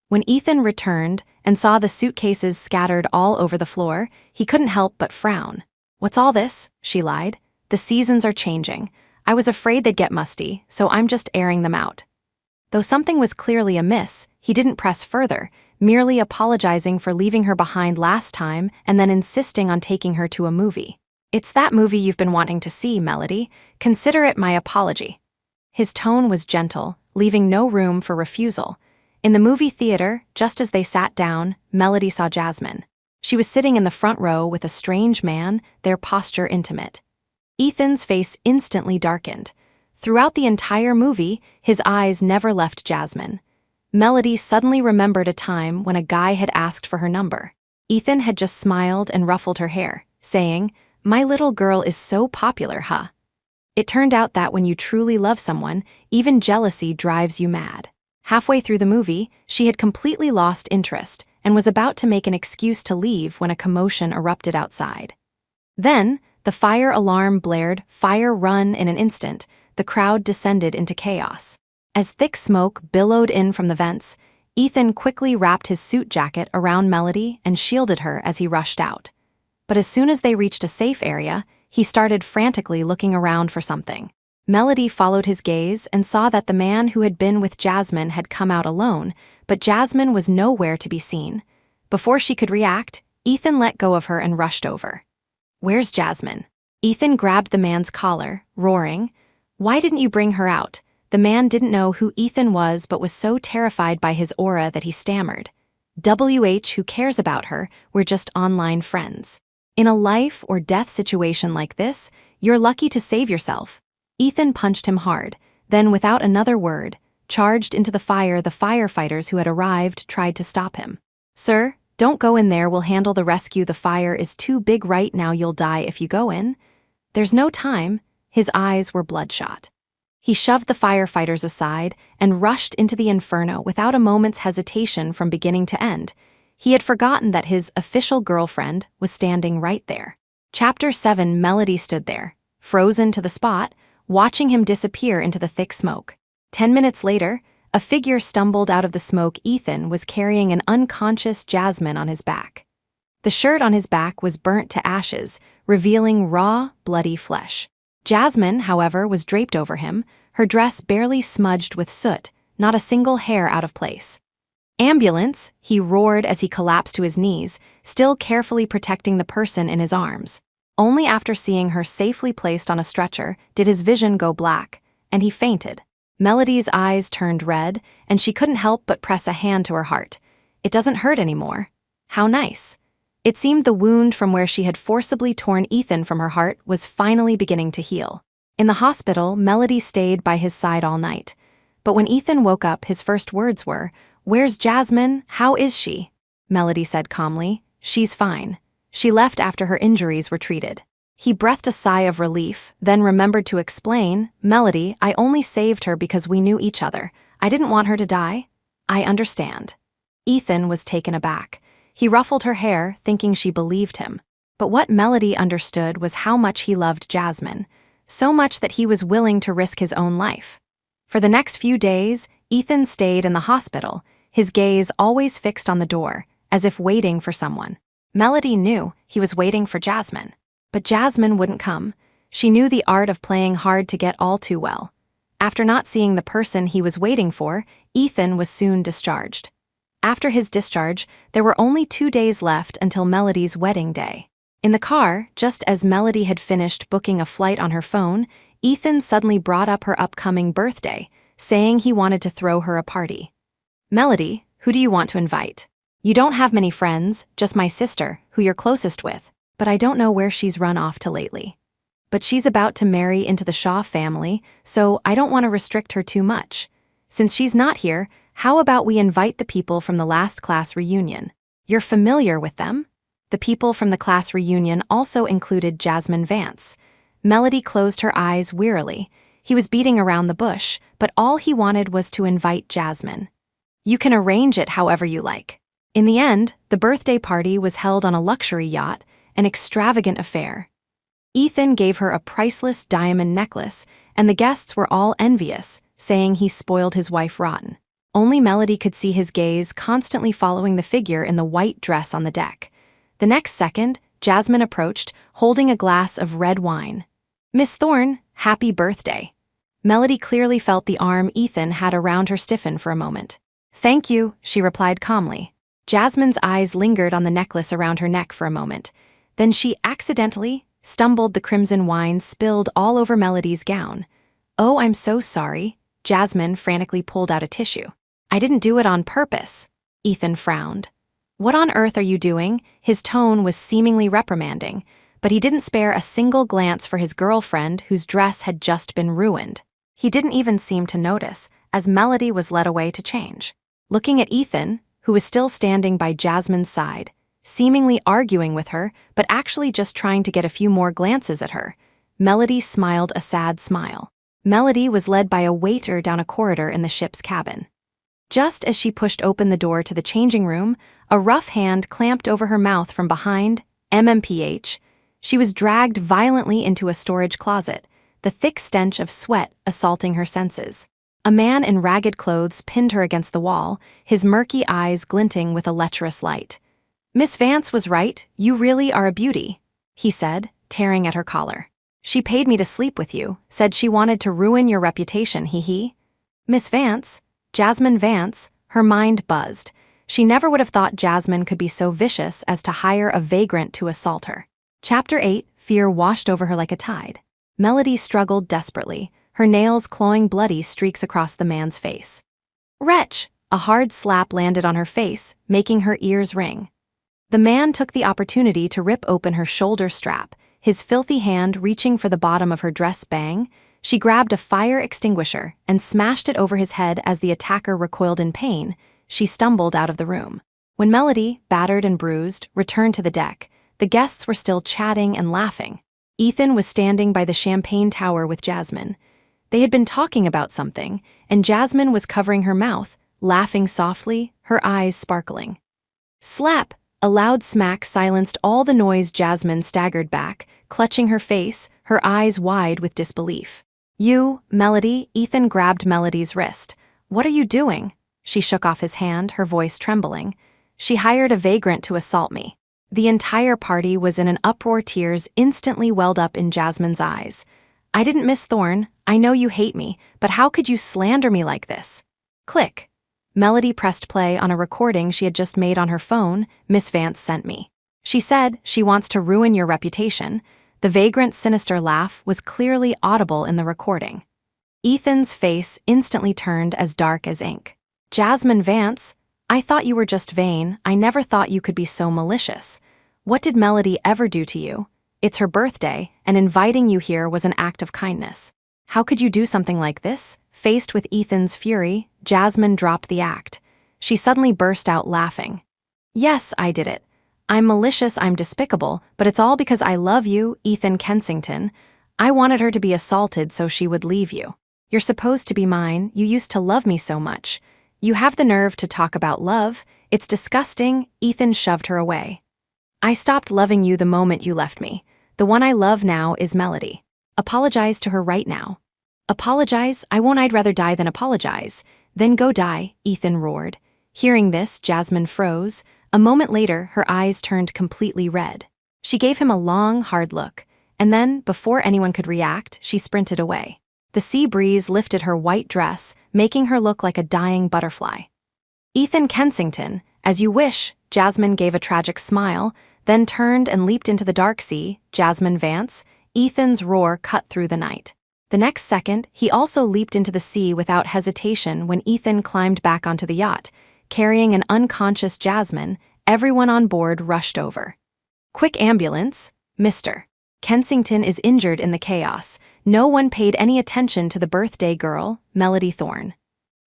When Ethan returned and saw the suitcases scattered all over the floor, he couldn't help but frown. "What's all this?" she lied. "The seasons are changing. I was afraid they'd get musty, so I'm just airing them out." Though something was clearly amiss, he didn't press further, merely apologizing for leaving her behind last time and then insisting on taking her to a movie. "It's that movie you've been wanting to see, Melody. Consider it my apology." His tone was gentle, leaving no room for refusal. In the movie theater, just as they sat down, Melody saw Jasmine. She was sitting in the front row with a strange man, their posture intimate. Ethan's face instantly darkened. Throughout the entire movie, his eyes never left Jasmine. Melody suddenly remembered a time when a guy had asked for her number. Ethan had just smiled and ruffled her hair, saying, "My little girl is so popular, huh?" It turned out that when you truly love someone, even jealousy drives you mad. Halfway through the movie, she had completely lost interest and was about to make an excuse to leave when a commotion erupted outside. Then, the fire alarm blared, "Fire, run," in an instant. The crowd descended into chaos. As thick smoke billowed in from the vents, Ethan quickly wrapped his suit jacket around Melody and shielded her as he rushed out. But as soon as they reached a safe area, he started frantically looking around for something. Melody followed his gaze and saw that the man who had been with Jasmine had come out alone, but Jasmine was nowhere to be seen. Before she could react, Ethan let go of her and rushed over. "Where's Jasmine?" Ethan grabbed the man's collar, roaring, "Why didn't you bring her out?" The man didn't know who Ethan was but was so terrified by his aura that he stammered, "Who cares about her? We're just online friends." In a life or death situation like this, you're lucky to save yourself. Ethan punched him hard, then without another word, charged into the fire. The firefighters who had arrived tried to stop him. "Sir, don't go in there, we'll handle the rescue. The fire is too big right now, you'll die if you go in." "There's no time." His eyes were bloodshot. He shoved the firefighters aside and rushed into the inferno without a moment's hesitation from beginning to end. He had forgotten that his official girlfriend was standing right there. Chapter 7. Melody stood there, frozen to the spot, watching him disappear into the thick smoke. 10 minutes later, a figure stumbled out of the smoke. Ethan was carrying an unconscious Jasmine on his back. The shirt on his back was burnt to ashes, revealing raw, bloody flesh. Jasmine, however, was draped over him, her dress barely smudged with soot, not a single hair out of place. "Ambulance!" he roared as he collapsed to his knees, still carefully protecting the person in his arms. Only after seeing her safely placed on a stretcher did his vision go black, and he fainted. Melody's eyes turned red, and she couldn't help but press a hand to her heart. It doesn't hurt anymore. How nice. It seemed the wound from where she had forcibly torn Ethan from her heart was finally beginning to heal. In the hospital, Melody stayed by his side all night. But when Ethan woke up, his first words were, "Where's Jasmine? How is she?" Melody said calmly, "She's fine. She left after her injuries were treated." He breathed a sigh of relief, then remembered to explain, "Melody, I only saved her because we knew each other. I didn't want her to die." "I understand." Ethan was taken aback. He ruffled her hair, thinking she believed him. But what Melody understood was how much he loved Jasmine, so much that he was willing to risk his own life. For the next few days, Ethan stayed in the hospital, his gaze always fixed on the door, as if waiting for someone. Melody knew he was waiting for Jasmine. But Jasmine wouldn't come. She knew the art of playing hard to get all too well. After not seeing the person he was waiting for, Ethan was soon discharged. After his discharge, there were only 2 days left until Melody's wedding day. In the car, just as Melody had finished booking a flight on her phone, Ethan suddenly brought up her upcoming birthday, saying he wanted to throw her a party. "Melody, who do you want to invite?" "You don't have many friends, just my sister, who you're closest with, but I don't know where she's run off to lately. But she's about to marry into the Shaw family, so I don't want to restrict her too much. Since she's not here, how about we invite the people from the last class reunion? You're familiar with them?" The people from the class reunion also included Jasmine Vance. Melody closed her eyes wearily. He was beating around the bush, but all he wanted was to invite Jasmine. "You can arrange it however you like." In the end, the birthday party was held on a luxury yacht, an extravagant affair. Ethan gave her a priceless diamond necklace, and the guests were all envious, saying he spoiled his wife rotten. Only Melody could see his gaze constantly following the figure in the white dress on the deck. The next second, Jasmine approached, holding a glass of red wine. "Miss Thorne, happy birthday." Melody clearly felt the arm Ethan had around her stiffen for a moment. "Thank you," she replied calmly. Jasmine's eyes lingered on the necklace around her neck for a moment. Then she accidentally stumbled. The crimson wine spilled all over Melody's gown. "Oh, I'm so sorry." Jasmine frantically pulled out a tissue. "I didn't do it on purpose." Ethan frowned. "What on earth are you doing?" His tone was seemingly reprimanding, but he didn't spare a single glance for his girlfriend whose dress had just been ruined. He didn't even seem to notice, as Melody was led away to change. Looking at Ethan, who was still standing by Jasmine's side, seemingly arguing with her, but actually just trying to get a few more glances at her. Melody smiled a sad smile. Melody was led by a waiter down a corridor in the ship's cabin. Just as she pushed open the door to the changing room, a rough hand clamped over her mouth from behind. MMPH. She was dragged violently into a storage closet, the thick stench of sweat assaulting her senses. A man in ragged clothes pinned her against the wall, his murky eyes glinting with a lecherous light. "Miss Vance was right, you really are a beauty," he said, tearing at her collar. "She paid me to sleep with you, said she wanted to ruin your reputation, hee." Miss Vance? Jasmine Vance? Her mind buzzed. She never would have thought Jasmine could be so vicious as to hire a vagrant to assault her. Chapter 8, fear washed over her like a tide. Melody struggled desperately, her nails clawing bloody streaks across the man's face. "Wretch!" A hard slap landed on her face, making her ears ring. The man took the opportunity to rip open her shoulder strap, his filthy hand reaching for the bottom of her dress bang. She grabbed a fire extinguisher and smashed it over his head as the attacker recoiled in pain. She stumbled out of the room. When Melody, battered and bruised, returned to the deck, the guests were still chatting and laughing. Ethan was standing by the champagne tower with Jasmine. They had been talking about something, and Jasmine was covering her mouth, laughing softly, her eyes sparkling. Slap! A loud smack silenced all the noise. Jasmine staggered back, clutching her face, her eyes wide with disbelief. "You, Melody," Ethan grabbed Melody's wrist. "What are you doing?" She shook off his hand, her voice trembling. "She hired a vagrant to assault me." The entire party was in an uproar. Tears instantly welled up in Jasmine's eyes. "I didn't, Miss Thorne. I know you hate me, but how could you slander me like this?" Click. Melody pressed play on a recording she had just made on her phone. "Miss Vance sent me. She said she wants to ruin your reputation." The vagrant's sinister laugh was clearly audible in the recording. Ethan's face instantly turned as dark as ink. "Jasmine Vance, I thought you were just vain. I never thought you could be so malicious. What did Melody ever do to you? It's her birthday, and inviting you here was an act of kindness. How could you do something like this?" Faced with Ethan's fury, Jasmine dropped the act. She suddenly burst out laughing. "Yes, I did it. I'm malicious, I'm despicable, but it's all because I love you, Ethan Kensington. I wanted her to be assaulted so she would leave you. You're supposed to be mine, you used to love me so much. You have the nerve to talk about love. It's disgusting." Ethan shoved her away. "I stopped loving you the moment you left me. The one I love now is Melody. Apologize to her right now." "Apologize? I won't. I'd rather die than apologize." "Then go die," Ethan roared. Hearing this, Jasmine froze. A moment later, her eyes turned completely red. She gave him a long, hard look, and then, before anyone could react, she sprinted away. The sea breeze lifted her white dress, making her look like a dying butterfly. "Ethan Kensington, as you wish." Jasmine gave a tragic smile, then turned and leaped into the dark sea. "Jasmine Vance." Ethan's roar cut through the night. The next second, he also leaped into the sea without hesitation when Ethan climbed back onto the yacht. Carrying an unconscious Jasmine, everyone on board rushed over. "Quick ambulance! Mr. Kensington is injured in the chaos." No one paid any attention to the birthday girl, Melody Thorne.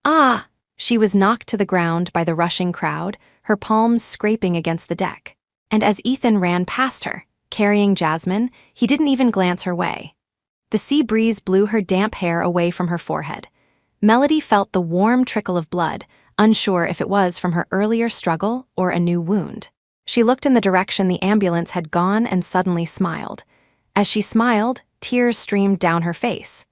"Ah!" She was knocked to the ground by the rushing crowd, her palms scraping against the deck. And as Ethan ran past her, carrying Jasmine, he didn't even glance her way. The sea breeze blew her damp hair away from her forehead. Melody felt the warm trickle of blood, unsure if it was from her earlier struggle or a new wound. She looked in the direction the ambulance had gone and suddenly smiled. As she smiled, tears streamed down her face.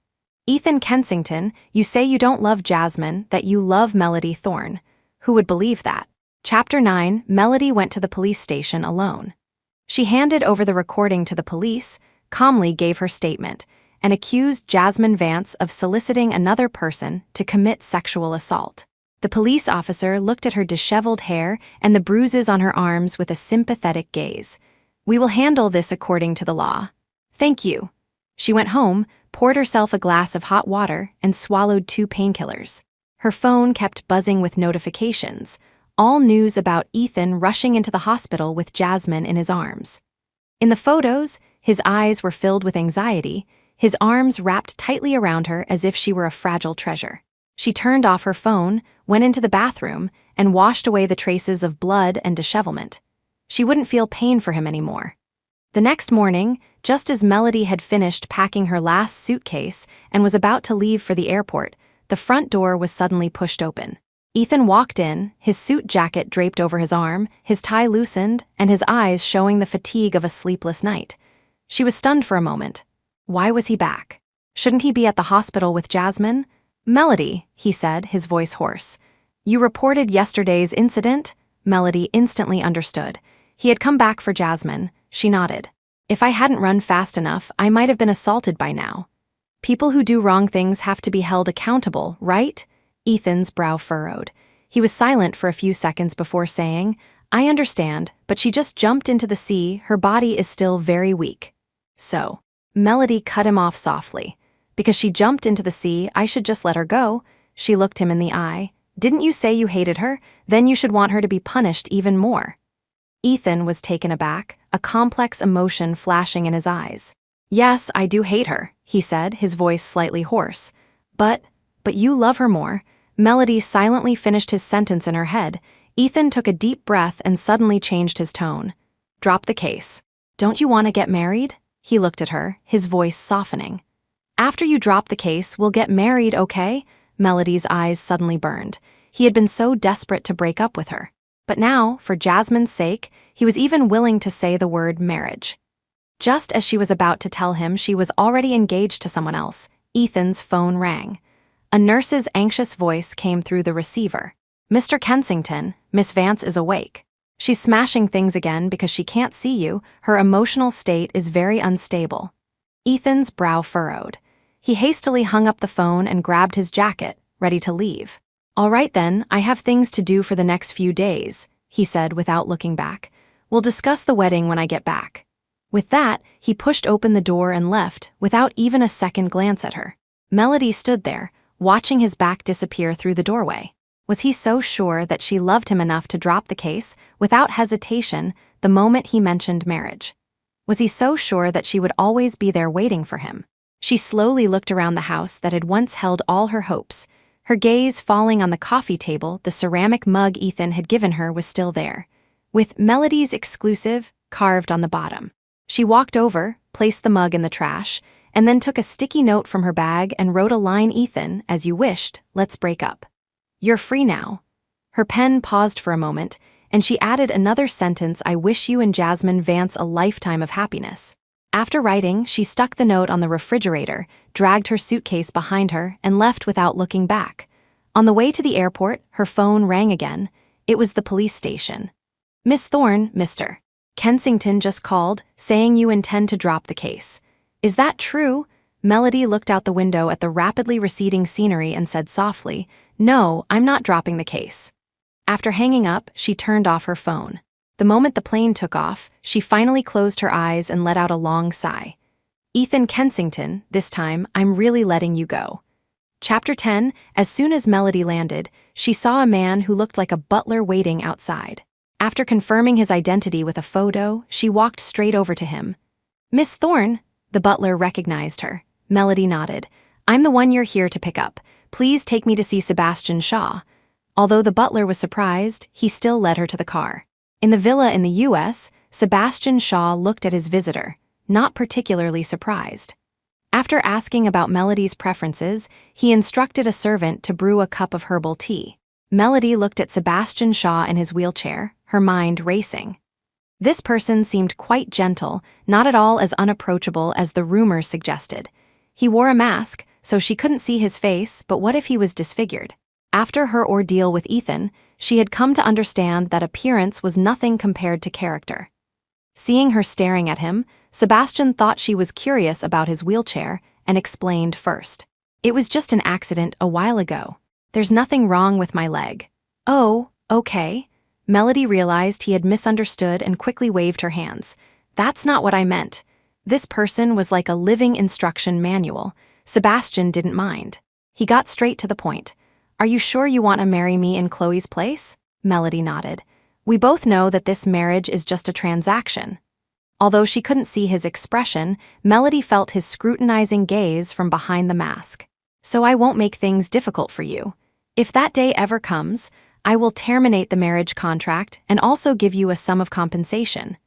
"Ethan Kensington, you say you don't love Jasmine, that you love Melody Thorne. Who would believe that?" Chapter 9, Melody went to the police station alone. She handed over the recording to the police, calmly gave her statement, and accused Jasmine Vance of soliciting another person to commit sexual assault. The police officer looked at her disheveled hair and the bruises on her arms with a sympathetic gaze. "We will handle this according to the law." "Thank you." She went home, poured herself a glass of hot water, and swallowed 2 painkillers. Her phone kept buzzing with notifications, all news about Ethan rushing into the hospital with Jasmine in his arms. In the photos, his eyes were filled with anxiety, his arms wrapped tightly around her as if she were a fragile treasure. She turned off her phone, went into the bathroom, and washed away the traces of blood and dishevelment. She wouldn't feel pain for him anymore. The next morning, just as Melody had finished packing her last suitcase and was about to leave for the airport, the front door was suddenly pushed open. Ethan walked in, his suit jacket draped over his arm, his tie loosened, and his eyes showing the fatigue of a sleepless night. She was stunned for a moment. Why was he back? Shouldn't he be at the hospital with Jasmine? "Melody," he said, his voice hoarse. "You reported yesterday's incident?" Melody instantly understood. He had come back for Jasmine. She nodded. "If I hadn't run fast enough, I might have been assaulted by now." "People who do wrong things have to be held accountable, right?" Ethan's brow furrowed. He was silent for a few seconds before saying, "I understand, but she just jumped into the sea. Her body is still very weak." "So," Melody cut him off softly. "Because she jumped into the sea, I should just let her go?" She looked him in the eye. "Didn't you say you hated her? Then you should want her to be punished even more." Ethan was taken aback, a complex emotion flashing in his eyes. "Yes, I do hate her," he said, his voice slightly hoarse. But you love her more." Melody silently finished his sentence in her head. Ethan took a deep breath and suddenly changed his tone. "Drop the case. Don't you want to get married?" He looked at her, his voice softening. "After you drop the case, we'll get married, okay?" Melody's eyes suddenly burned. He had been so desperate to break up with her. But now, for Jasmine's sake, he was even willing to say the word marriage. Just as she was about to tell him she was already engaged to someone else, Ethan's phone rang. A nurse's anxious voice came through the receiver. "Mr. Kensington, Miss Vance is awake. She's smashing things again because she can't see you. Her emotional state is very unstable." Ethan's brow furrowed. He hastily hung up the phone and grabbed his jacket, ready to leave. "All right then, I have things to do for the next few days," he said without looking back. "We'll discuss the wedding when I get back." With that, he pushed open the door and left, without even a second glance at her. Melody stood there, watching his back disappear through the doorway. Was he so sure that she loved him enough to drop the case, without hesitation, the moment he mentioned marriage? Was he so sure that she would always be there waiting for him? She slowly looked around the house that had once held all her hopes. Her gaze falling on the coffee table, the ceramic mug Ethan had given her was still there, with Melody's exclusive carved on the bottom. She walked over, placed the mug in the trash, and then took a sticky note from her bag and wrote a line. "Ethan, as you wished, let's break up. You're free now." Her pen paused for a moment, and she added another sentence. "I wish you and Jasmine Vance a lifetime of happiness." After writing, she stuck the note on the refrigerator, dragged her suitcase behind her, and left without looking back. On the way to the airport, her phone rang again. It was the police station. "Miss Thorne, Mr. Kensington just called, saying you intend to drop the case. Is that true?" Melody looked out the window at the rapidly receding scenery and said softly, "No, I'm not dropping the case." After hanging up, she turned off her phone. The moment the plane took off, she finally closed her eyes and let out a long sigh. "Ethan Kensington, this time, I'm really letting you go." Chapter 10. As soon as Melody landed, she saw a man who looked like a butler waiting outside. After confirming his identity with a photo, she walked straight over to him. "Miss Thorne." The butler recognized her. Melody nodded. "I'm the one you're here to pick up. Please take me to see Sebastian Shaw." Although the butler was surprised, he still led her to the car. In the villa in the U.S., Sebastian Shaw looked at his visitor, not particularly surprised. After asking about Melody's preferences, he instructed a servant to brew a cup of herbal tea. Melody looked at Sebastian Shaw in his wheelchair, her mind racing. This person seemed quite gentle, not at all as unapproachable as the rumors suggested. He wore a mask, so she couldn't see his face, but what if he was disfigured? After her ordeal with Ethan, she had come to understand that appearance was nothing compared to character. Seeing her staring at him, Sebastian thought she was curious about his wheelchair and explained first. "It was just an accident a while ago. There's nothing wrong with my leg." "Oh, okay." Melody realized he had misunderstood and quickly waved her hands. "That's not what I meant." This person was like a living instruction manual. Sebastian didn't mind. He got straight to the point. "Are you sure you want to marry me in Chloe's place?" Melody nodded. "We both know that this marriage is just a transaction." Although she couldn't see his expression, Melody felt his scrutinizing gaze from behind the mask. "So I won't make things difficult for you. If that day ever comes, I will terminate the marriage contract and also give you a sum of compensation.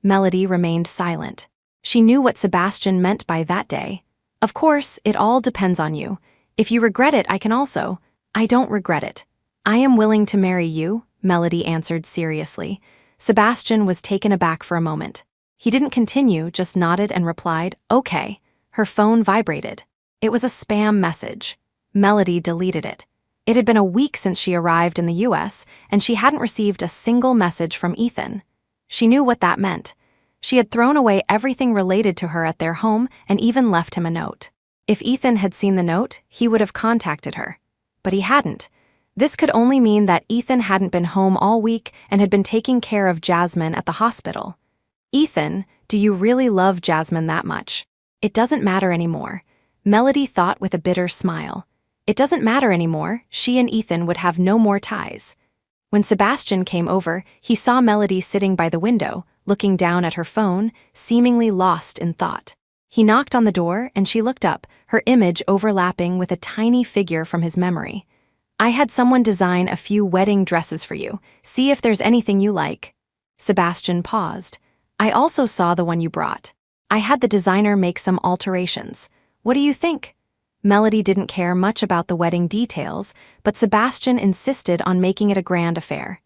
Melody remained silent. She knew what Sebastian meant by that day. Of course, it all depends on you. If you regret it, I can also. I don't regret it. I am willing to marry you, Melody answered seriously. Sebastian was taken aback for a moment. He didn't continue, just nodded and replied, "Okay." Her phone vibrated. It was a spam message. Melody deleted it. It had been a week since she arrived in the US, and she hadn't received a single message from Ethan. She knew what that meant. She had thrown away everything related to her at their home and even left him a note. If Ethan had seen the note, he would have contacted her. But he hadn't. This could only mean that Ethan hadn't been home all week and had been taking care of Jasmine at the hospital. Ethan, do you really love Jasmine that much? It doesn't matter anymore. Melody thought with a bitter smile. It doesn't matter anymore. She and Ethan would have no more ties. When Sebastian came over, he saw Melody sitting by the window, looking down at her phone, seemingly lost in thought. He knocked on the door and she looked up, her image overlapping with a tiny figure from his memory. "I had someone design a few wedding dresses for you. See if there's anything you like." Sebastian paused. "I also saw the one you brought. I had the designer make some alterations. What do you think?" Melody didn't care much about the wedding details, but Sebastian insisted on making it a grand affair.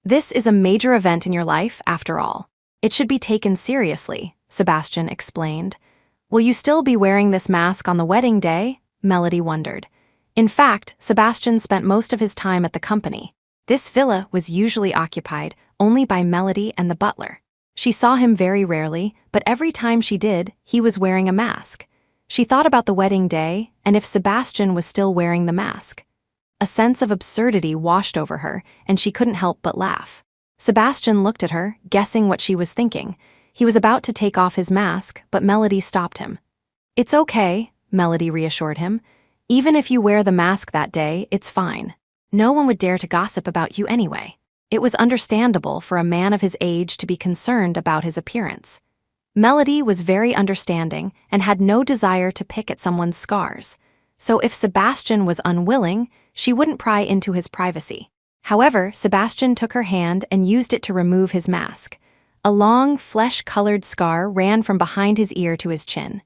"This is a major event in your life, after all. It should be taken seriously," Sebastian explained. "Will you still be wearing this mask on the wedding day?" Melody wondered. In fact, Sebastian spent most of his time at the company. This villa was usually occupied only by Melody and the butler. She saw him very rarely, but every time she did, he was wearing a mask. She thought about the wedding day and if Sebastian was still wearing the mask. A sense of absurdity washed over her, and she couldn't help but laugh. Sebastian looked at her, guessing what she was thinking. He was about to take off his mask, but Melody stopped him. "It's okay," Melody reassured him. "Even if you wear the mask that day, it's fine. No one would dare to gossip about you anyway." It was understandable for a man of his age to be concerned about his appearance. Melody was very understanding and had no desire to pick at someone's scars. So if Sebastian was unwilling, she wouldn't pry into his privacy. However, Sebastian took her hand and used it to remove his mask. A long, flesh-colored scar ran from behind his ear to his chin.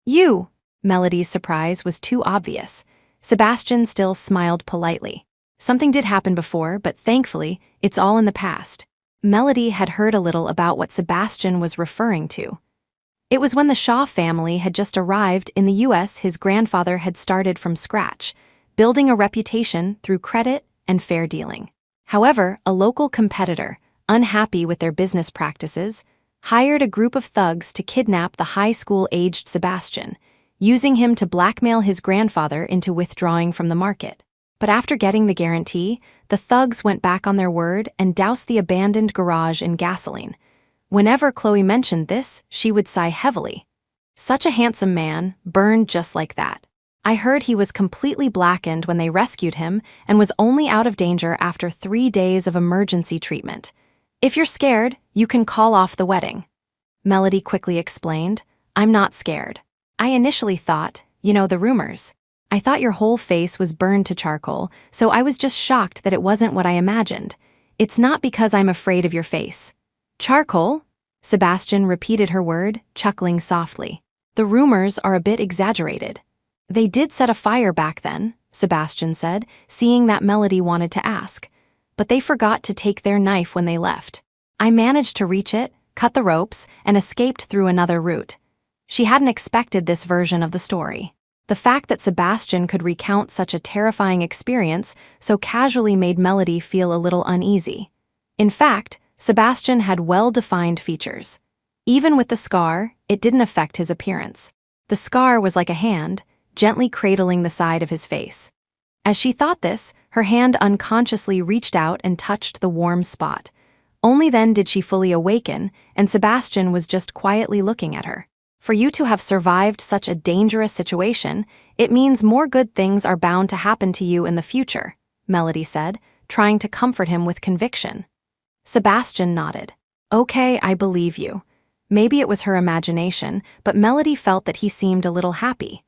"You!" Melody's surprise was too obvious. Sebastian still smiled politely. Something did happen before, but thankfully, it's all in the past. Melody had heard a little about what Sebastian was referring to. It was when the Shaw family had just arrived in the US. His grandfather had started from scratch, building a reputation through credit and fair dealing. However, a local competitor, unhappy with their business practices, hired a group of thugs to kidnap the high school-aged Sebastian, using him to blackmail his grandfather into withdrawing from the market. But after getting the guarantee, the thugs went back on their word and doused the abandoned garage in gasoline. Whenever Chloe mentioned this, she would sigh heavily. Such a handsome man, burned just like that. I heard he was completely blackened when they rescued him and was only out of danger after 3 days of emergency treatment. If you're scared, you can call off the wedding. Melody quickly explained, "I'm not scared. I initially thought, the rumors. I thought your whole face was burned to charcoal, so I was just shocked that it wasn't what I imagined. It's not because I'm afraid of your face." "Charcoal?" Sebastian repeated her word, chuckling softly. "The rumors are a bit exaggerated." "They did set a fire back then," Sebastian said, seeing that Melody wanted to ask. "But they forgot to take their knife when they left. I managed to reach it, cut the ropes, and escaped through another route." She hadn't expected this version of the story. The fact that Sebastian could recount such a terrifying experience so casually made Melody feel a little uneasy. In fact, Sebastian had well-defined features. Even with the scar, it didn't affect his appearance. The scar was like a hand, gently cradling the side of his face. As she thought this, her hand unconsciously reached out and touched the warm spot. Only then did she fully awaken, and Sebastian was just quietly looking at her. "For you to have survived such a dangerous situation, it means more good things are bound to happen to you in the future," Melody said, trying to comfort him with conviction. Sebastian nodded. "Okay, I believe you." Maybe it was her imagination, but Melody felt that he seemed a little happy.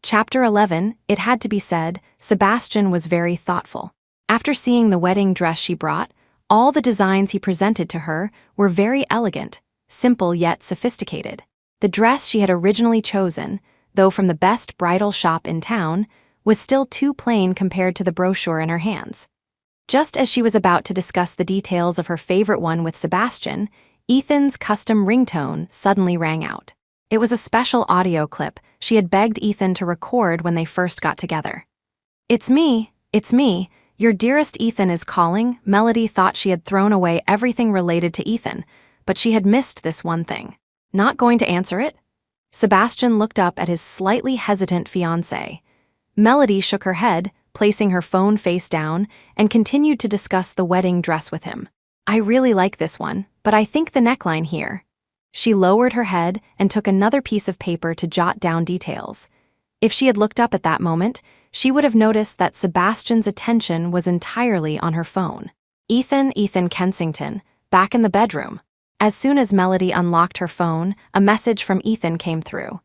Chapter 11, it had to be said, Sebastian was very thoughtful. After seeing the wedding dress she brought, all the designs he presented to her were very elegant, simple yet sophisticated. The dress she had originally chosen, though from the best bridal shop in town, was still too plain compared to the brochure in her hands. Just as she was about to discuss the details of her favorite one with Sebastian, Ethan's custom ringtone suddenly rang out. It was a special audio clip she had begged Ethan to record when they first got together. It's me, your dearest Ethan is calling." Melody thought she had thrown away everything related to Ethan, but she had missed this one thing. Not going to answer it? Sebastian looked up at his slightly hesitant fiancé. Melody shook her head, placing her phone face down, and continued to discuss the wedding dress with him. "I really like this one, but I think the neckline here." She lowered her head and took another piece of paper to jot down details. If she had looked up at that moment, she would have noticed that Sebastian's attention was entirely on her phone. Ethan Kensington, back in the bedroom. As soon as Melody unlocked her phone, a message from Ethan came through.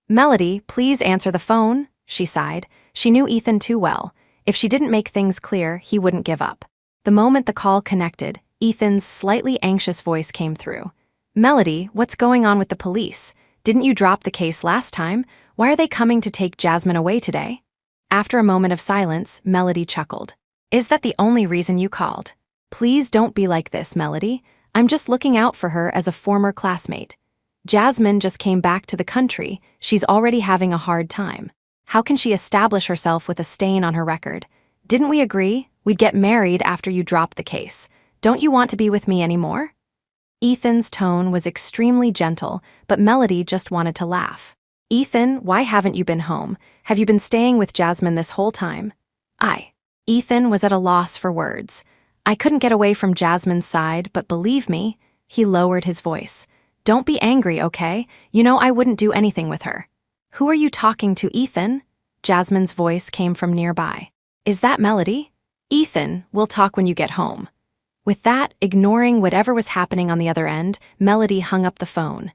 "Melody, please answer the phone," she sighed. She knew Ethan too well. If she didn't make things clear, he wouldn't give up. The moment the call connected, Ethan's slightly anxious voice came through. "Melody, what's going on with the police? Didn't you drop the case last time? Why are they coming to take Jasmine away today?" After a moment of silence, Melody chuckled. "Is that the only reason you called? Please don't be like this, Melody. I'm just looking out for her as a former classmate. Jasmine just came back to the country. She's already having a hard time. How can she establish herself with a stain on her record? Didn't we agree we'd get married after you dropped the case? Don't you want to be with me anymore?" Ethan's tone was extremely gentle, but Melody just wanted to laugh. "Ethan, why haven't you been home? Have you been staying with Jasmine this whole time?" Ethan was at a loss for words. "I couldn't get away from Jasmine's side, but believe me," he lowered his voice. "Don't be angry, okay? You know I wouldn't do anything with her." "Who are you talking to, Ethan?" Jasmine's voice came from nearby. "Is that Melody?" "Ethan, we'll talk when you get home." With that, ignoring whatever was happening on the other end, Melody hung up the phone.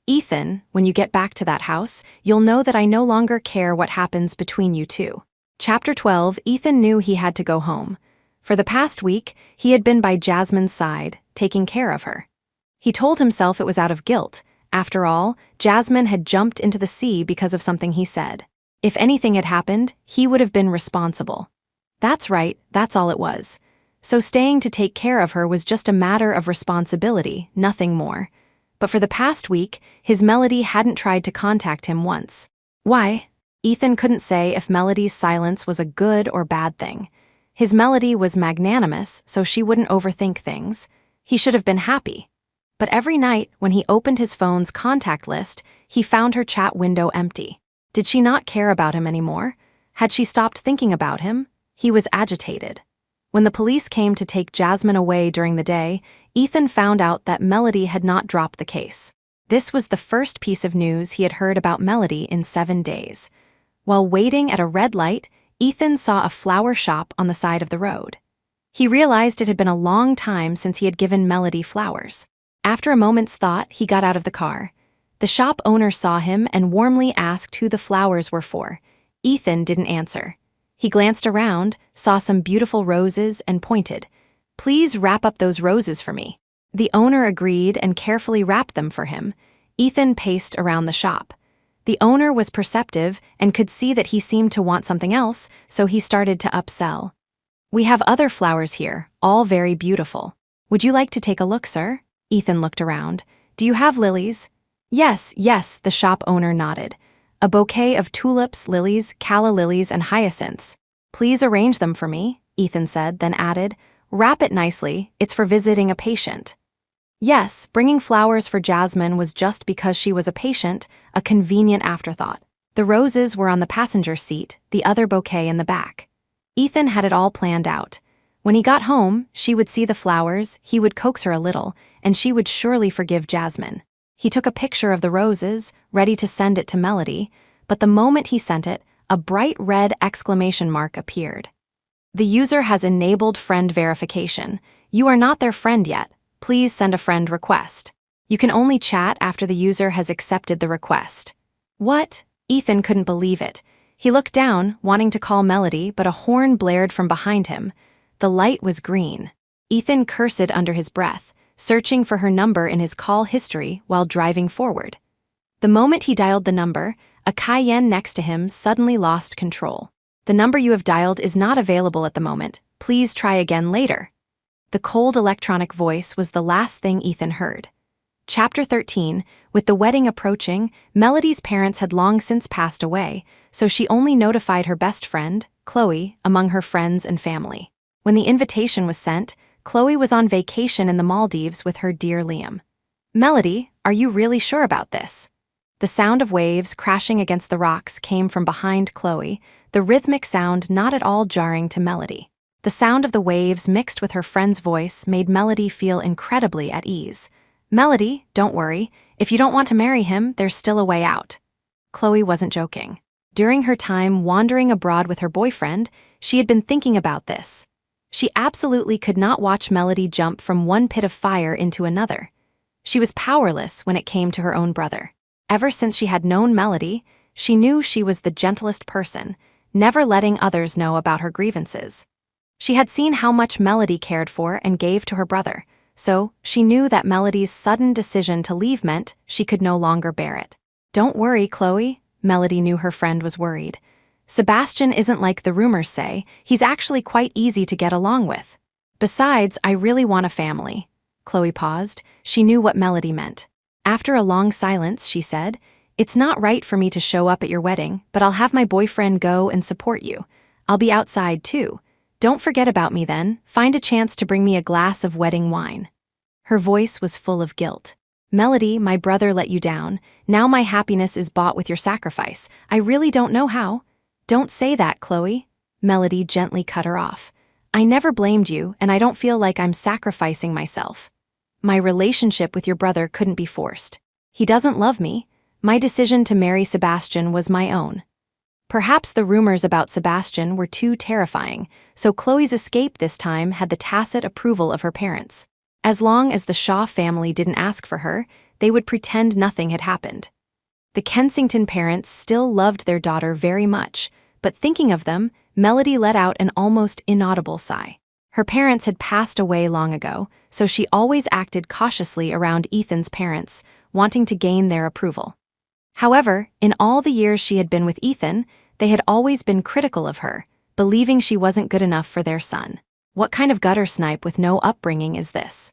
"Ethan, when you get back to that house, you'll know that I no longer care what happens between you two." Chapter 12. Ethan knew he had to go home. For the past week, he had been by Jasmine's side, taking care of her. He told himself it was out of guilt. After all, Jasmine had jumped into the sea because of something he said. If anything had happened, he would have been responsible. That's right, that's all it was. So staying to take care of her was just a matter of responsibility, nothing more. But for the past week, his Melody hadn't tried to contact him once. Why? Ethan couldn't say if Melody's silence was a good or bad thing. His Melody was magnanimous, so she wouldn't overthink things. He should have been happy. But every night, when he opened his phone's contact list, he found her chat window empty. Did she not care about him anymore? Had she stopped thinking about him? He was agitated. When the police came to take Jasmine away during the day, Ethan found out that Melody had not dropped the case. This was the first piece of news he had heard about Melody in 7 days. While waiting at a red light, Ethan saw a flower shop on the side of the road. He realized it had been a long time since he had given Melody flowers. After a moment's thought, he got out of the car. The shop owner saw him and warmly asked who the flowers were for. Ethan didn't answer. He glanced around, saw some beautiful roses, and pointed. "Please wrap up those roses for me." The owner agreed and carefully wrapped them for him. Ethan paced around the shop. The owner was perceptive and could see that he seemed to want something else, so he started to upsell. "We have other flowers here, all very beautiful. Would you like to take a look, sir?" Ethan looked around. "Do you have lilies?" Yes, the shop owner nodded. "A bouquet of tulips, lilies, calla lilies, and hyacinths." "Please arrange them for me," Ethan said, then added, "Wrap it nicely, it's for visiting a patient." Yes, bringing flowers for Jasmine was just because she was a patient, a convenient afterthought. The roses were on the passenger seat, the other bouquet in the back. Ethan had it all planned out. When he got home, she would see the flowers, he would coax her a little, and she would surely forgive Jasmine. He took a picture of the roses, ready to send it to Melody, but the moment he sent it, a bright red exclamation mark appeared. "The user has enabled friend verification. You are not their friend yet. Please send a friend request. You can only chat after the user has accepted the request." What? Ethan couldn't believe it. He looked down, wanting to call Melody, but a horn blared from behind him. The light was green. Ethan cursed under his breath, searching for her number in his call history while driving forward. The moment he dialed the number, a Cayenne next to him suddenly lost control. "The number you have dialed is not available at the moment. Please try again later." The cold electronic voice was the last thing Ethan heard. Chapter 13, with the wedding approaching, Melody's parents had long since passed away, so she only notified her best friend, Chloe, among her friends and family. When the invitation was sent, Chloe was on vacation in the Maldives with her dear Liam. "Melody, are you really sure about this?" The sound of waves crashing against the rocks came from behind Chloe, the rhythmic sound not at all jarring to Melody. The sound of the waves mixed with her friend's voice made Melody feel incredibly at ease. "Melody, don't worry. If you don't want to marry him, there's still a way out." Chloe wasn't joking. During her time wandering abroad with her boyfriend, she had been thinking about this. She absolutely could not watch Melody jump from one pit of fire into another. She was powerless when it came to her own brother. Ever since she had known Melody, she knew she was the gentlest person, never letting others know about her grievances. She had seen how much Melody cared for and gave to her brother, so she knew that Melody's sudden decision to leave meant she could no longer bear it. "Don't worry, Chloe." Melody knew her friend was worried. "Sebastian isn't like the rumors say. He's actually quite easy to get along with. Besides, I really want a family." Chloe paused. She knew what Melody meant. After a long silence, she said, "It's not right for me to show up at your wedding, but I'll have my boyfriend go and support you. I'll be outside too. Don't forget about me then. Find a chance to bring me a glass of wedding wine." Her voice was full of guilt. "Melody, my brother let you down. Now my happiness is bought with your sacrifice. I really don't know how." "Don't say that, Chloe." Melody gently cut her off. "I never blamed you, and I don't feel like I'm sacrificing myself. My relationship with your brother couldn't be forced. He doesn't love me. My decision to marry Sebastian was my own." Perhaps the rumors about Sebastian were too terrifying, so Chloe's escape this time had the tacit approval of her parents. As long as the Shaw family didn't ask for her, they would pretend nothing had happened. The Kensington parents still loved their daughter very much, but thinking of them, Melody let out an almost inaudible sigh. Her parents had passed away long ago, so she always acted cautiously around Ethan's parents, wanting to gain their approval. However, in all the years she had been with Ethan, they had always been critical of her, believing she wasn't good enough for their son. What kind of gutter snipe with no upbringing is this?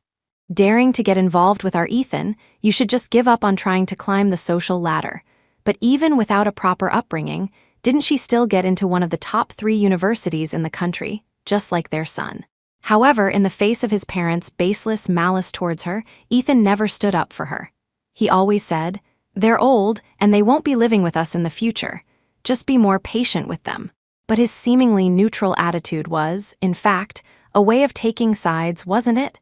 Daring to get involved with our Ethan, you should just give up on trying to climb the social ladder. But even without a proper upbringing, didn't she still get into one of the top 3 universities in the country, just like their son? However, in the face of his parents' baseless malice towards her, Ethan never stood up for her. He always said, "They're old, and they won't be living with us in the future. Just be more patient with them." But his seemingly neutral attitude was, in fact, a way of taking sides, wasn't it?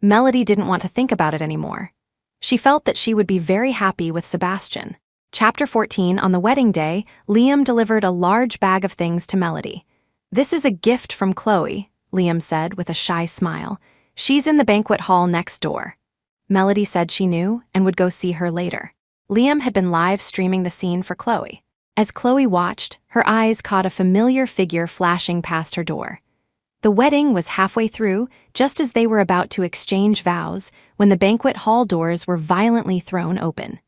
Melody didn't want to think about it anymore. She felt that she would be very happy with Sebastian. Chapter 14, on the wedding day, Liam delivered a large bag of things to Melody. "This is a gift from Chloe," Liam said with a shy smile. "She's in the banquet hall next door." Melody said she knew and would go see her later. Liam had been live streaming the scene for Chloe. As Chloe watched, her eyes caught a familiar figure flashing past her door. The wedding was halfway through, just as they were about to exchange vows, when the banquet hall doors were violently thrown open.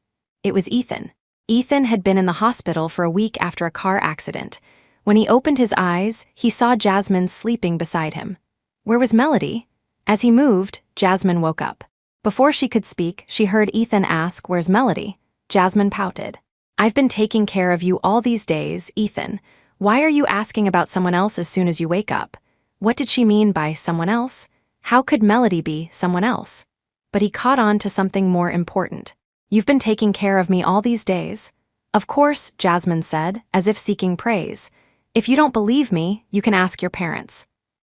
It was Ethan. Ethan had been in the hospital for a week after a car accident. When he opened his eyes, he saw Jasmine sleeping beside him. Where was Melody? As he moved, Jasmine woke up. Before she could speak, she heard Ethan ask, "Where's Melody?" Jasmine pouted. "I've been taking care of you all these days, Ethan. Why are you asking about someone else as soon as you wake up?" What did she mean by someone else? How could Melody be someone else? But he caught on to something more important. "You've been taking care of me all these days." "Of course," Jasmine said, as if seeking praise. "If you don't believe me, you can ask your parents."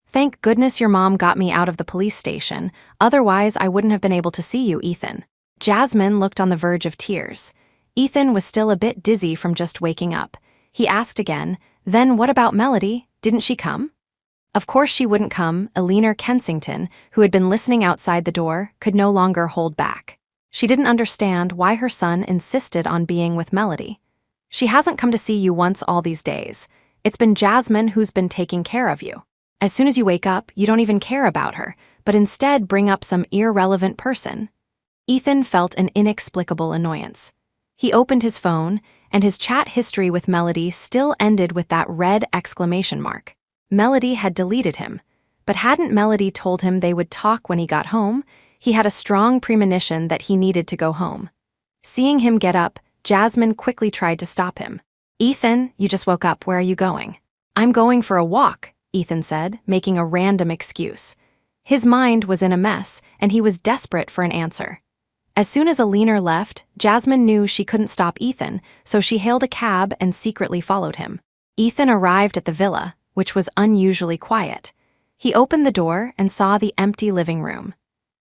"Thank goodness your mom got me out of the police station, otherwise I wouldn't have been able to see you, Ethan." Jasmine looked on the verge of tears. Ethan was still a bit dizzy from just waking up. He asked again, "Then what about Melody? Didn't she come?" Of course she wouldn't come. Eleanor Kensington, who had been listening outside the door, could no longer hold back. She didn't understand why her son insisted on being with Melody. "She hasn't come to see you once all these days. It's been Jasmine who's been taking care of you." As soon as you wake up, you don't even care about her, but instead bring up some irrelevant person. Ethan felt an inexplicable annoyance. He opened his phone, and his chat history with Melody still ended with that red exclamation mark. Melody had deleted him, but hadn't Melody told him they would talk when he got home? He had a strong premonition that he needed to go home. Seeing him get up, Jasmine quickly tried to stop him. "Ethan, you just woke up. Where are you going?" "I'm going for a walk," Ethan said, making a random excuse. His mind was in a mess, and he was desperate for an answer. As soon as Alina left, Jasmine knew she couldn't stop Ethan, so she hailed a cab and secretly followed him. Ethan arrived at the villa, which was unusually quiet. He opened the door and saw the empty living room.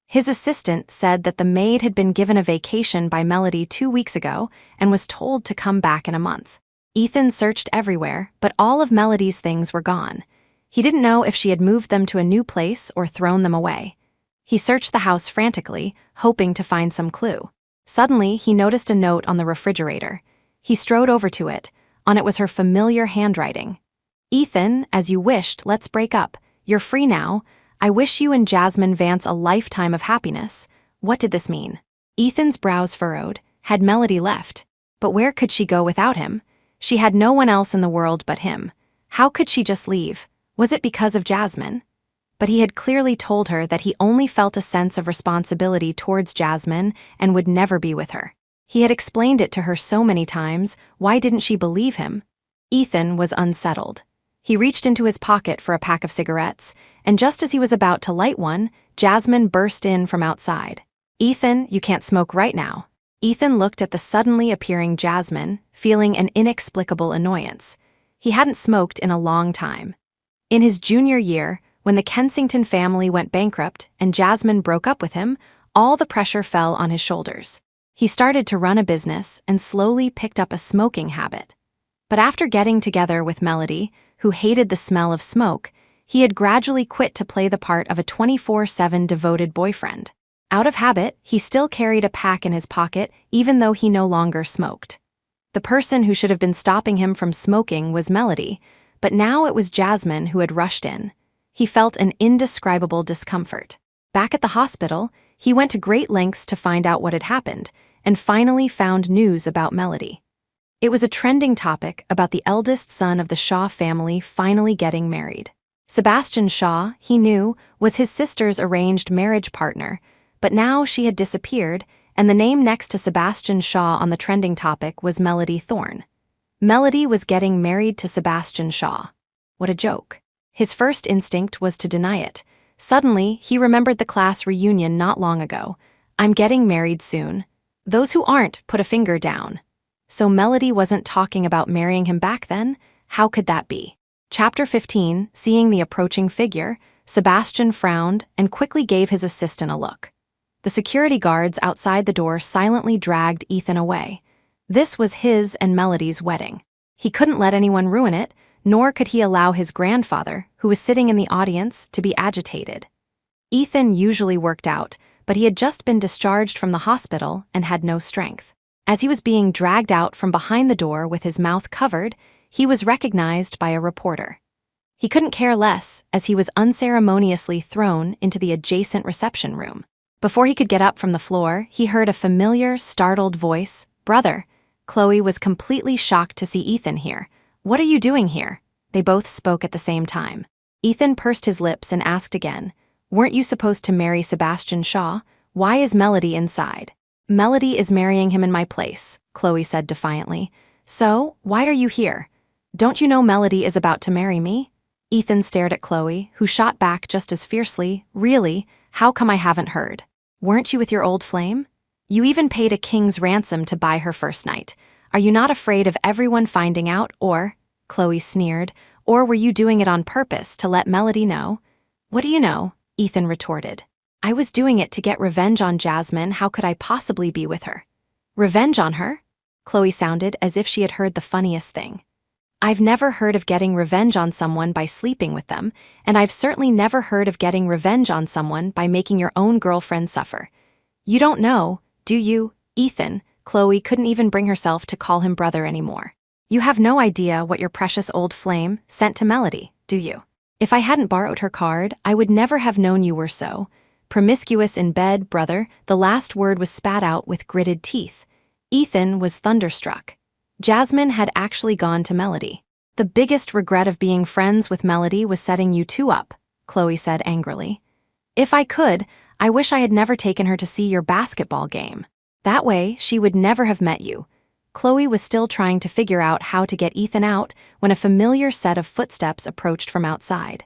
His assistant said that the maid had been given a vacation by Melody 2 weeks ago and was told to come back in a month. Ethan searched everywhere, but all of Melody's things were gone. He didn't know if she had moved them to a new place or thrown them away. He searched the house frantically, hoping to find some clue. Suddenly, he noticed a note on the refrigerator. He strode over to it. On it was her familiar handwriting. "Ethan, as you wished, let's break up. You're free now. I wish you and Jasmine Vance a lifetime of happiness." What did this mean? Ethan's brows furrowed. Had Melody left? But where could she go without him? She had no one else in the world but him. How could she just leave? Was it because of Jasmine? But he had clearly told her that he only felt a sense of responsibility towards Jasmine and would never be with her. He had explained it to her so many times. Why didn't she believe him? Ethan was unsettled. He reached into his pocket for a pack of cigarettes, and just as he was about to light one, Jasmine burst in from outside. "Ethan, you can't smoke right now." Ethan looked at the suddenly appearing Jasmine, feeling an inexplicable annoyance. He hadn't smoked in a long time. In his junior year, when the Kensington family went bankrupt and Jasmine broke up with him, all the pressure fell on his shoulders. He started to run a business and slowly picked up a smoking habit. But after getting together with Melody, who hated the smell of smoke, he had gradually quit to play the part of a 24/7 devoted boyfriend. Out of habit, he still carried a pack in his pocket even though he no longer smoked. The person who should have been stopping him from smoking was Melody, but now it was Jasmine who had rushed in. He felt an indescribable discomfort. Back at the hospital, he went to great lengths to find out what had happened, and finally found news about Melody. It was a trending topic about the eldest son of the Shaw family finally getting married. Sebastian Shaw, he knew, was his sister's arranged marriage partner, but now she had disappeared, and the name next to Sebastian Shaw on the trending topic was Melody Thorne. Melody was getting married to Sebastian Shaw. What a joke. His first instinct was to deny it. Suddenly, he remembered the class reunion not long ago. "I'm getting married soon. Those who aren't, put a finger down." So Melody wasn't talking about marrying him back then? How could that be? Chapter 15, seeing the approaching figure, Sebastian frowned and quickly gave his assistant a look. The security guards outside the door silently dragged Ethan away. This was his and Melody's wedding. He couldn't let anyone ruin it, nor could he allow his grandfather, who was sitting in the audience, to be agitated. Ethan usually worked out, but he had just been discharged from the hospital and had no strength. As he was being dragged out from behind the door with his mouth covered, he was recognized by a reporter. He couldn't care less, as he was unceremoniously thrown into the adjacent reception room. Before he could get up from the floor, he heard a familiar, startled voice. "Brother." Chloe was completely shocked to see Ethan here. "What are you doing here?" They both spoke at the same time. Ethan pursed his lips and asked again, "Weren't you supposed to marry Sebastian Shaw? Why is Melody inside?" "Melody is marrying him in my place," Chloe said defiantly. "So, why are you here? Don't you know Melody is about to marry me?" Ethan stared at Chloe, who shot back just as fiercely. "Really? How come I haven't heard? Weren't you with your old flame? You even paid a king's ransom to buy her first night. Are you not afraid of everyone finding out, or," Chloe sneered, "or were you doing it on purpose to let Melody know?" "What do you know?" Ethan retorted. "I was doing it to get revenge on Jasmine. How could I possibly be with her?" "Revenge on her?" Chloe sounded as if she had heard the funniest thing. "I've never heard of getting revenge on someone by sleeping with them, and I've certainly never heard of getting revenge on someone by making your own girlfriend suffer. You don't know, do you, Ethan?" Chloe couldn't even bring herself to call him brother anymore. "You have no idea what your precious old flame sent to Melody, do you?" If I hadn't borrowed her card, I would never have known you were so promiscuous in bed, brother. The last word was spat out with gritted teeth. Ethan was thunderstruck. Jasmine had actually gone to Melody. The biggest regret of being friends with Melody was setting you two up, Chloe said angrily. If I could, I wish I had never taken her to see your basketball game. That way, she would never have met you. Chloe was still trying to figure out how to get Ethan out when a familiar set of footsteps approached from outside.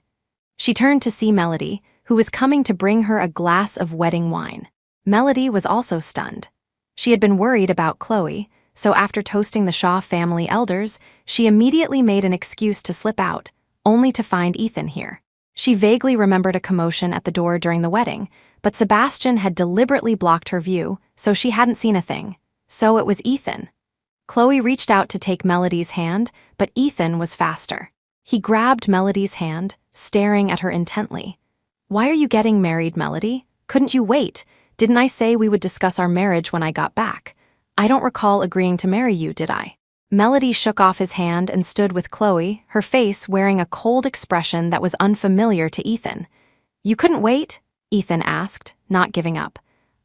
She turned to see Melody, who was coming to bring her a glass of wedding wine. Melody was also stunned. She had been worried about Chloe, so after toasting the Shaw family elders, she immediately made an excuse to slip out, only to find Ethan here. She vaguely remembered a commotion at the door during the wedding, but Sebastian had deliberately blocked her view, so she hadn't seen a thing. So it was Ethan. Chloe reached out to take Melody's hand, but Ethan was faster. He grabbed Melody's hand, staring at her intently. Why are you getting married, Melody? Couldn't you wait? Didn't I say we would discuss our marriage when I got back? I don't recall agreeing to marry you, did I? Melody shook off his hand and stood with Chloe, her face wearing a cold expression that was unfamiliar to Ethan. You couldn't wait? Ethan asked, not giving up.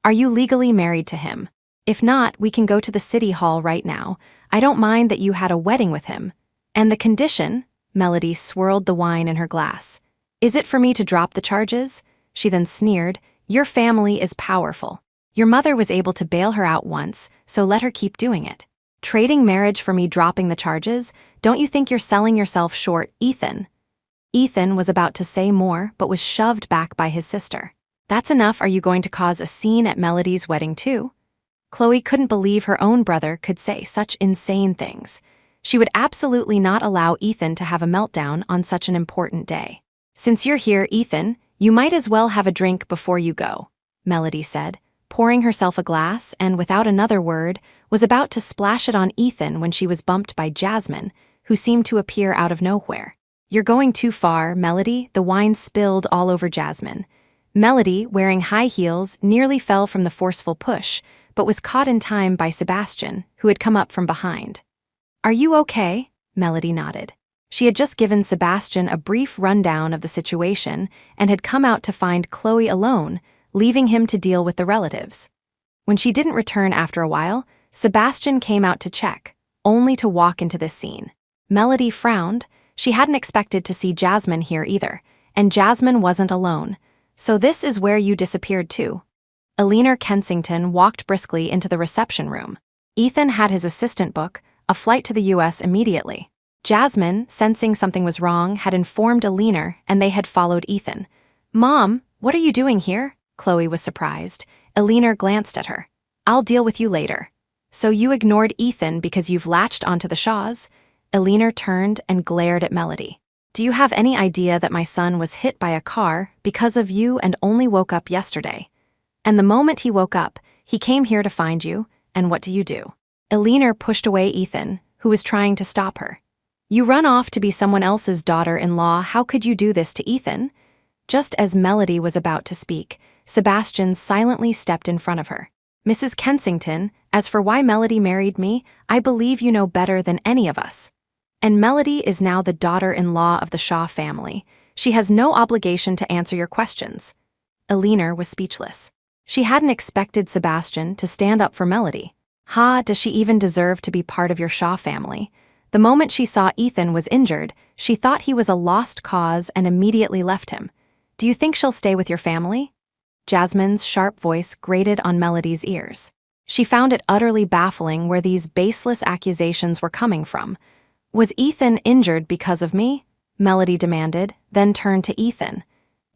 Are you legally married to him? If not, we can go to the city hall right now. I don't mind that you had a wedding with him. And the condition? Melody swirled the wine in her glass. Is it for me to drop the charges? She then sneered. Your family is powerful. Your mother was able to bail her out once, so let her keep doing it. Trading marriage for me dropping the charges? Don't you think you're selling yourself short, Ethan? Ethan was about to say more, but was shoved back by his sister. That's enough. Are you going to cause a scene at Melody's wedding too? Chloe couldn't believe her own brother could say such insane things. She would absolutely not allow Ethan to have a meltdown on such an important day. Since you're here, Ethan, you might as well have a drink before you go, Melody said, pouring herself a glass and, without another word, was about to splash it on Ethan when she was bumped by Jasmine, who seemed to appear out of nowhere. You're going too far, Melody. The wine spilled all over Jasmine. Melody, wearing high heels, nearly fell from the forceful push, but was caught in time by Sebastian, who had come up from behind. Are you okay? Melody nodded. She had just given Sebastian a brief rundown of the situation and had come out to find Chloe alone, leaving him to deal with the relatives. When she didn't return after a while, Sebastian came out to check, only to walk into this scene. Melody frowned. She hadn't expected to see Jasmine here either, and Jasmine wasn't alone. So this is where you disappeared too. Billionaire Kensington walked briskly into the reception room. Ethan had his assistant book a flight to the US immediately. Jasmine, sensing something was wrong, had informed Billionaire and they had followed Ethan. Mom, what are you doing here? Chloe was surprised. Billionaire glanced at her. I'll deal with you later. So you ignored Ethan because you've latched onto the Shaws? Billionaire turned and glared at Melody. Do you have any idea that my son was hit by a car because of you and only woke up yesterday? And the moment he woke up, he came here to find you, and what do? Billionaire pushed away Ethan, who was trying to stop her. You run off to be someone else's daughter-in-law. How could you do this to Ethan? Just as Melody was about to speak, Sebastian silently stepped in front of her. Mrs. Kensington, as for why Melody married me, I believe you know better than any of us. And Melody is now the daughter-in-law of the Shaw family. She has no obligation to answer your questions. Billionaire was speechless. She hadn't expected Sebastian to stand up for Melody. Does she even deserve to be part of your Shaw family? The moment she saw Ethan was injured, she thought he was a lost cause and immediately left him. Do you think she'll stay with your family? Jasmine's sharp voice grated on Melody's ears. She found it utterly baffling where these baseless accusations were coming from. Was Ethan injured because of me? Melody demanded, then turned to Ethan.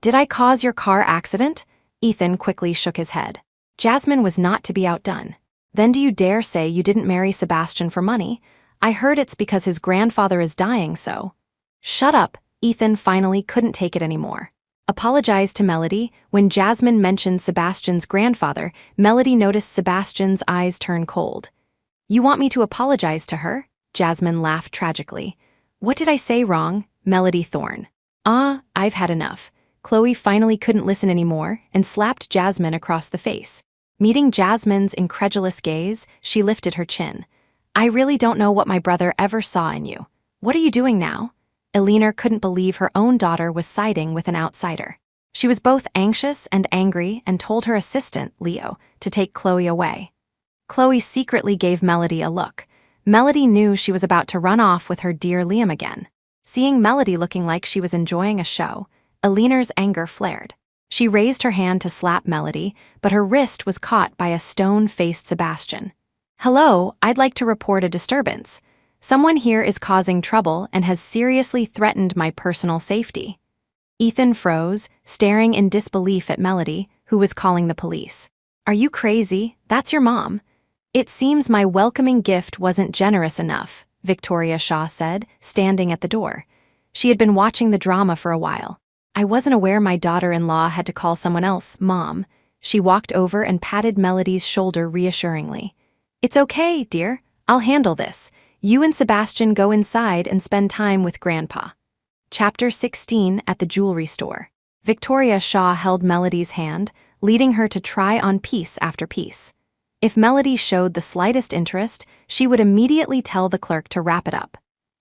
Did I cause your car accident? Ethan quickly shook his head. Jasmine was not to be outdone. Then do you dare say you didn't marry Sebastian for money? I heard it's because his grandfather is dying, so. Shut up, Ethan finally couldn't take it anymore. Apologized to Melody. When Jasmine mentioned Sebastian's grandfather, Melody noticed Sebastian's eyes turn cold. You want me to apologize to her? Jasmine laughed tragically. What did I say wrong? Melody Thorne. I've had enough. Chloe finally couldn't listen anymore and slapped Jasmine across the face. Meeting Jasmine's incredulous gaze, she lifted her chin. I really don't know what my brother ever saw in you. What are you doing now? Eleanor couldn't believe her own daughter was siding with an outsider. She was both anxious and angry and told her assistant, Leo, to take Chloe away. Chloe secretly gave Melody a look. Melody knew she was about to run off with her dear Liam again. Seeing Melody looking like she was enjoying a show, Eleanor's anger flared. She raised her hand to slap Melody, but her wrist was caught by a stone-faced Sebastian. "Hello, I'd like to report a disturbance. Someone here is causing trouble and has seriously threatened my personal safety." Ethan froze, staring in disbelief at Melody, who was calling the police. "Are you crazy? That's your mom." "It seems my welcoming gift wasn't generous enough," Victoria Shaw said, standing at the door. She had been watching the drama for a while. "I wasn't aware my daughter-in-law had to call someone else Mom." She walked over and patted Melody's shoulder reassuringly. "It's okay, dear. I'll handle this. You and Sebastian go inside and spend time with Grandpa." Chapter 16 at the jewelry store. Victoria Shaw held Melody's hand, leading her to try on piece after piece. If Melody showed the slightest interest, she would immediately tell the clerk to wrap it up.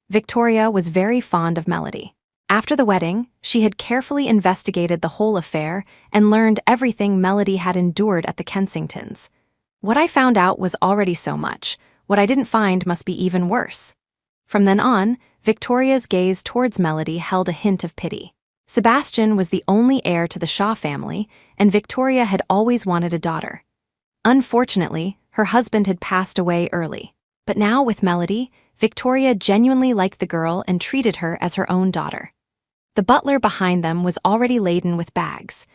Victoria was very fond of Melody. After the wedding, she had carefully investigated the whole affair and learned everything Melody had endured at the Kensingtons. "What I found out was already so much. What I didn't find must be even worse." From then on, Victoria's gaze towards Melody held a hint of pity. Sebastian was the only heir to the Shaw family, and Victoria had always wanted a daughter. Unfortunately, her husband had passed away early. But now, with Melody, Victoria genuinely liked the girl and treated her as her own daughter. The butler behind them was already laden with bags.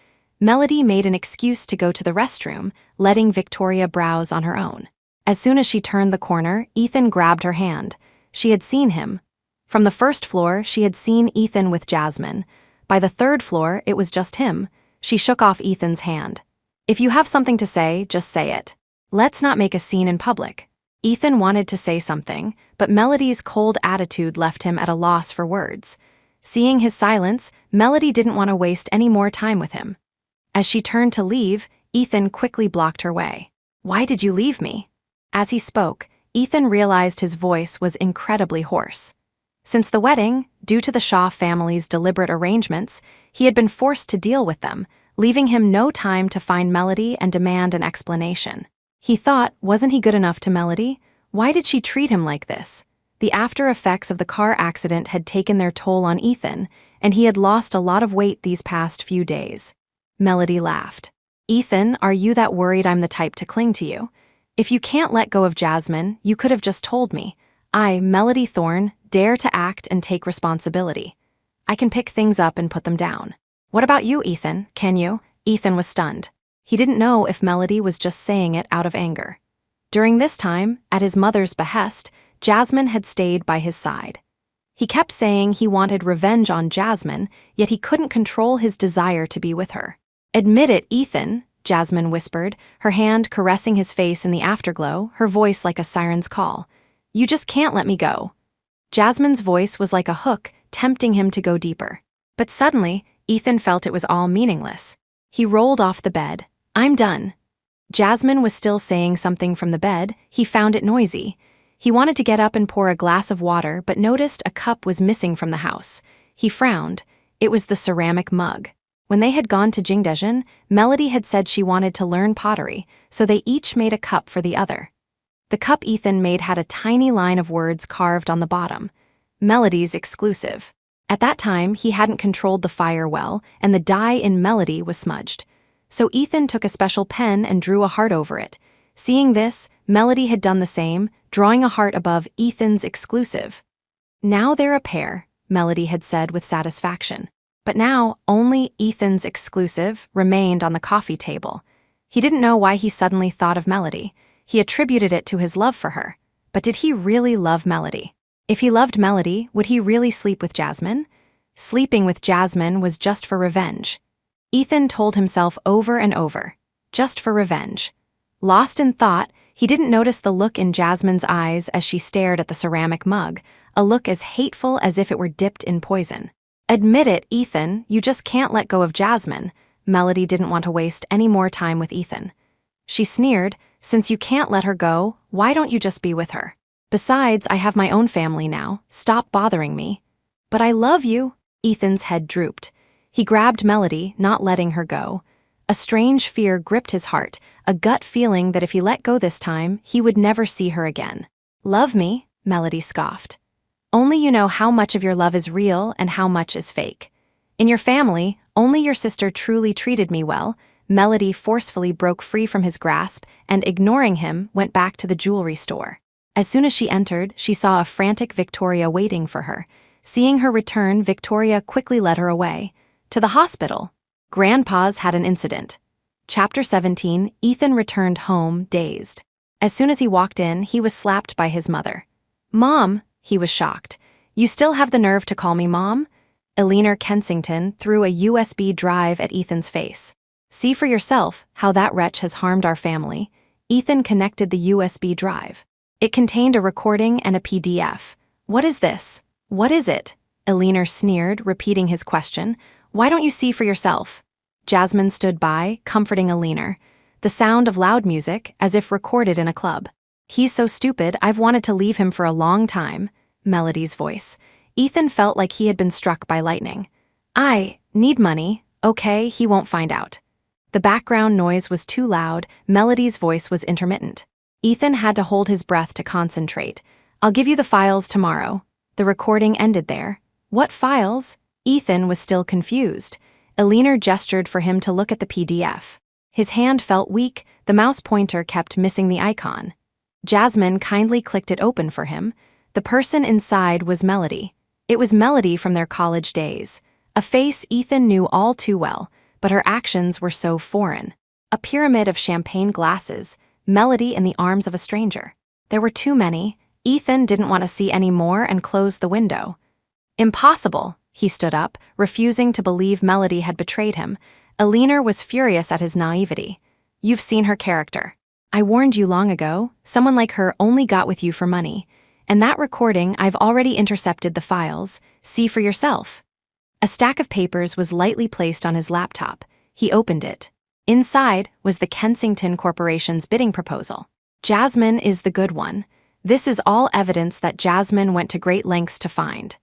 Melody made an excuse to go to the restroom, letting Victoria browse on her own. As soon as she turned the corner, Ethan grabbed her hand. She had seen him. From the first floor, she had seen Ethan with Jasmine. By the third floor, it was just him. She shook off Ethan's hand. "If you have something to say, just say it. Let's not make a scene in public." Ethan wanted to say something, but Melody's cold attitude left him at a loss for words. Seeing his silence, Melody didn't want to waste any more time with him. As she turned to leave, Ethan quickly blocked her way. "Why did you leave me?" As he spoke, Ethan realized his voice was incredibly hoarse. Since the wedding, due to the Shaw family's deliberate arrangements, he had been forced to deal with them, leaving him no time to find Melody and demand an explanation. He thought, wasn't he good enough to Melody? Why did she treat him like this? The after effects of the car accident had taken their toll on Ethan, and he had lost a lot of weight these past few days. Melody laughed. "Ethan, are you that worried I'm the type to cling to you? If you can't let go of Jasmine, you could have just told me. I, Melody Thorne, dare to act and take responsibility. I can pick things up and put them down. What about you, Ethan? Can you?" Ethan was stunned. He didn't know if Melody was just saying it out of anger. During this time, at his mother's behest, Jasmine had stayed by his side. He kept saying he wanted revenge on Jasmine, yet he couldn't control his desire to be with her. "Admit it, Ethan," Jasmine whispered, her hand caressing his face in the afterglow, her voice like a siren's call. "You just can't let me go." Jasmine's voice was like a hook, tempting him to go deeper. But suddenly, Ethan felt it was all meaningless. He rolled off the bed. "I'm done." Jasmine was still saying something from the bed. He found it noisy. He wanted to get up and pour a glass of water, but noticed a cup was missing from the house. He frowned. It was the ceramic mug. When they had gone to Jingdezhen, Melody had said she wanted to learn pottery, so they each made a cup for the other. The cup Ethan made had a tiny line of words carved on the bottom. Melody's exclusive. At that time, he hadn't controlled the fire well, and the dye in Melody was smudged. So Ethan took a special pen and drew a heart over it. Seeing this, Melody had done the same, drawing a heart above Ethan's exclusive. "Now they're a pair," Melody had said with satisfaction. But now, only Ethan's exclusive remained on the coffee table. He didn't know why he suddenly thought of Melody. He attributed it to his love for her. But did he really love Melody? If he loved Melody, would he really sleep with Jasmine? Sleeping with Jasmine was just for revenge. Ethan told himself over and over, just for revenge. Lost in thought, he didn't notice the look in Jasmine's eyes as she stared at the ceramic mug, a look as hateful as if it were dipped in poison. "Admit it, Ethan, you just can't let go of Jasmine." Melody didn't want to waste any more time with Ethan. She sneered, "Since you can't let her go, why don't you just be with her? Besides, I have my own family now. Stop bothering me." "But I love you." Ethan's head drooped. He grabbed Melody, not letting her go. A strange fear gripped his heart, a gut feeling that if he let go this time, he would never see her again. "Love me?" Melody scoffed. "Only you know how much of your love is real and how much is fake. In your family, only your sister truly treated me well." Melody forcefully broke free from his grasp and, ignoring him, went back to the jewelry store. As soon as she entered, she saw a frantic Victoria waiting for her. Seeing her return, Victoria quickly led her away. To the hospital. Grandpa's had an incident. Chapter 17, Ethan returned home, dazed. As soon as he walked in, he was slapped by his mother. "Mom," he was shocked. "You still have the nerve to call me Mom?" Billionaire Kensington threw a USB drive at Ethan's face. "See for yourself how that wretch has harmed our family." Ethan connected the USB drive. It contained a recording and a PDF. "What is this? What is it?" Billionaire sneered, repeating his question. "Why don't you see for yourself?" Jasmine stood by, comforting Billionaire. The sound of loud music, as if recorded in a club. "He's so stupid, I've wanted to leave him for a long time." Melody's voice. Ethan felt like he had been struck by lightning. "I need money. Okay, he won't find out." The background noise was too loud, Melody's voice was intermittent. Ethan had to hold his breath to concentrate. "I'll give you the files tomorrow." The recording ended there. "What files?" Ethan was still confused. Billionaire gestured for him to look at the PDF. His hand felt weak, the mouse pointer kept missing the icon. Jasmine kindly clicked it open for him. The person inside was Melody. It was Melody from their college days. A face Ethan knew all too well, but her actions were so foreign. A pyramid of champagne glasses, Melody in the arms of a stranger. There were too many. Ethan didn't want to see any more and closed the window. "Impossible." He stood up, refusing to believe Melody had betrayed him. Billionaire was furious at his naivety. "You've seen her character. I warned you long ago, someone like her only got with you for money. And that recording, I've already intercepted the files. See for yourself." A stack of papers was lightly placed on his laptop. He opened it. Inside was the Kensington Corporation's bidding proposal. Jasmine is the good one. This is all evidence that Jasmine went to great lengths to find.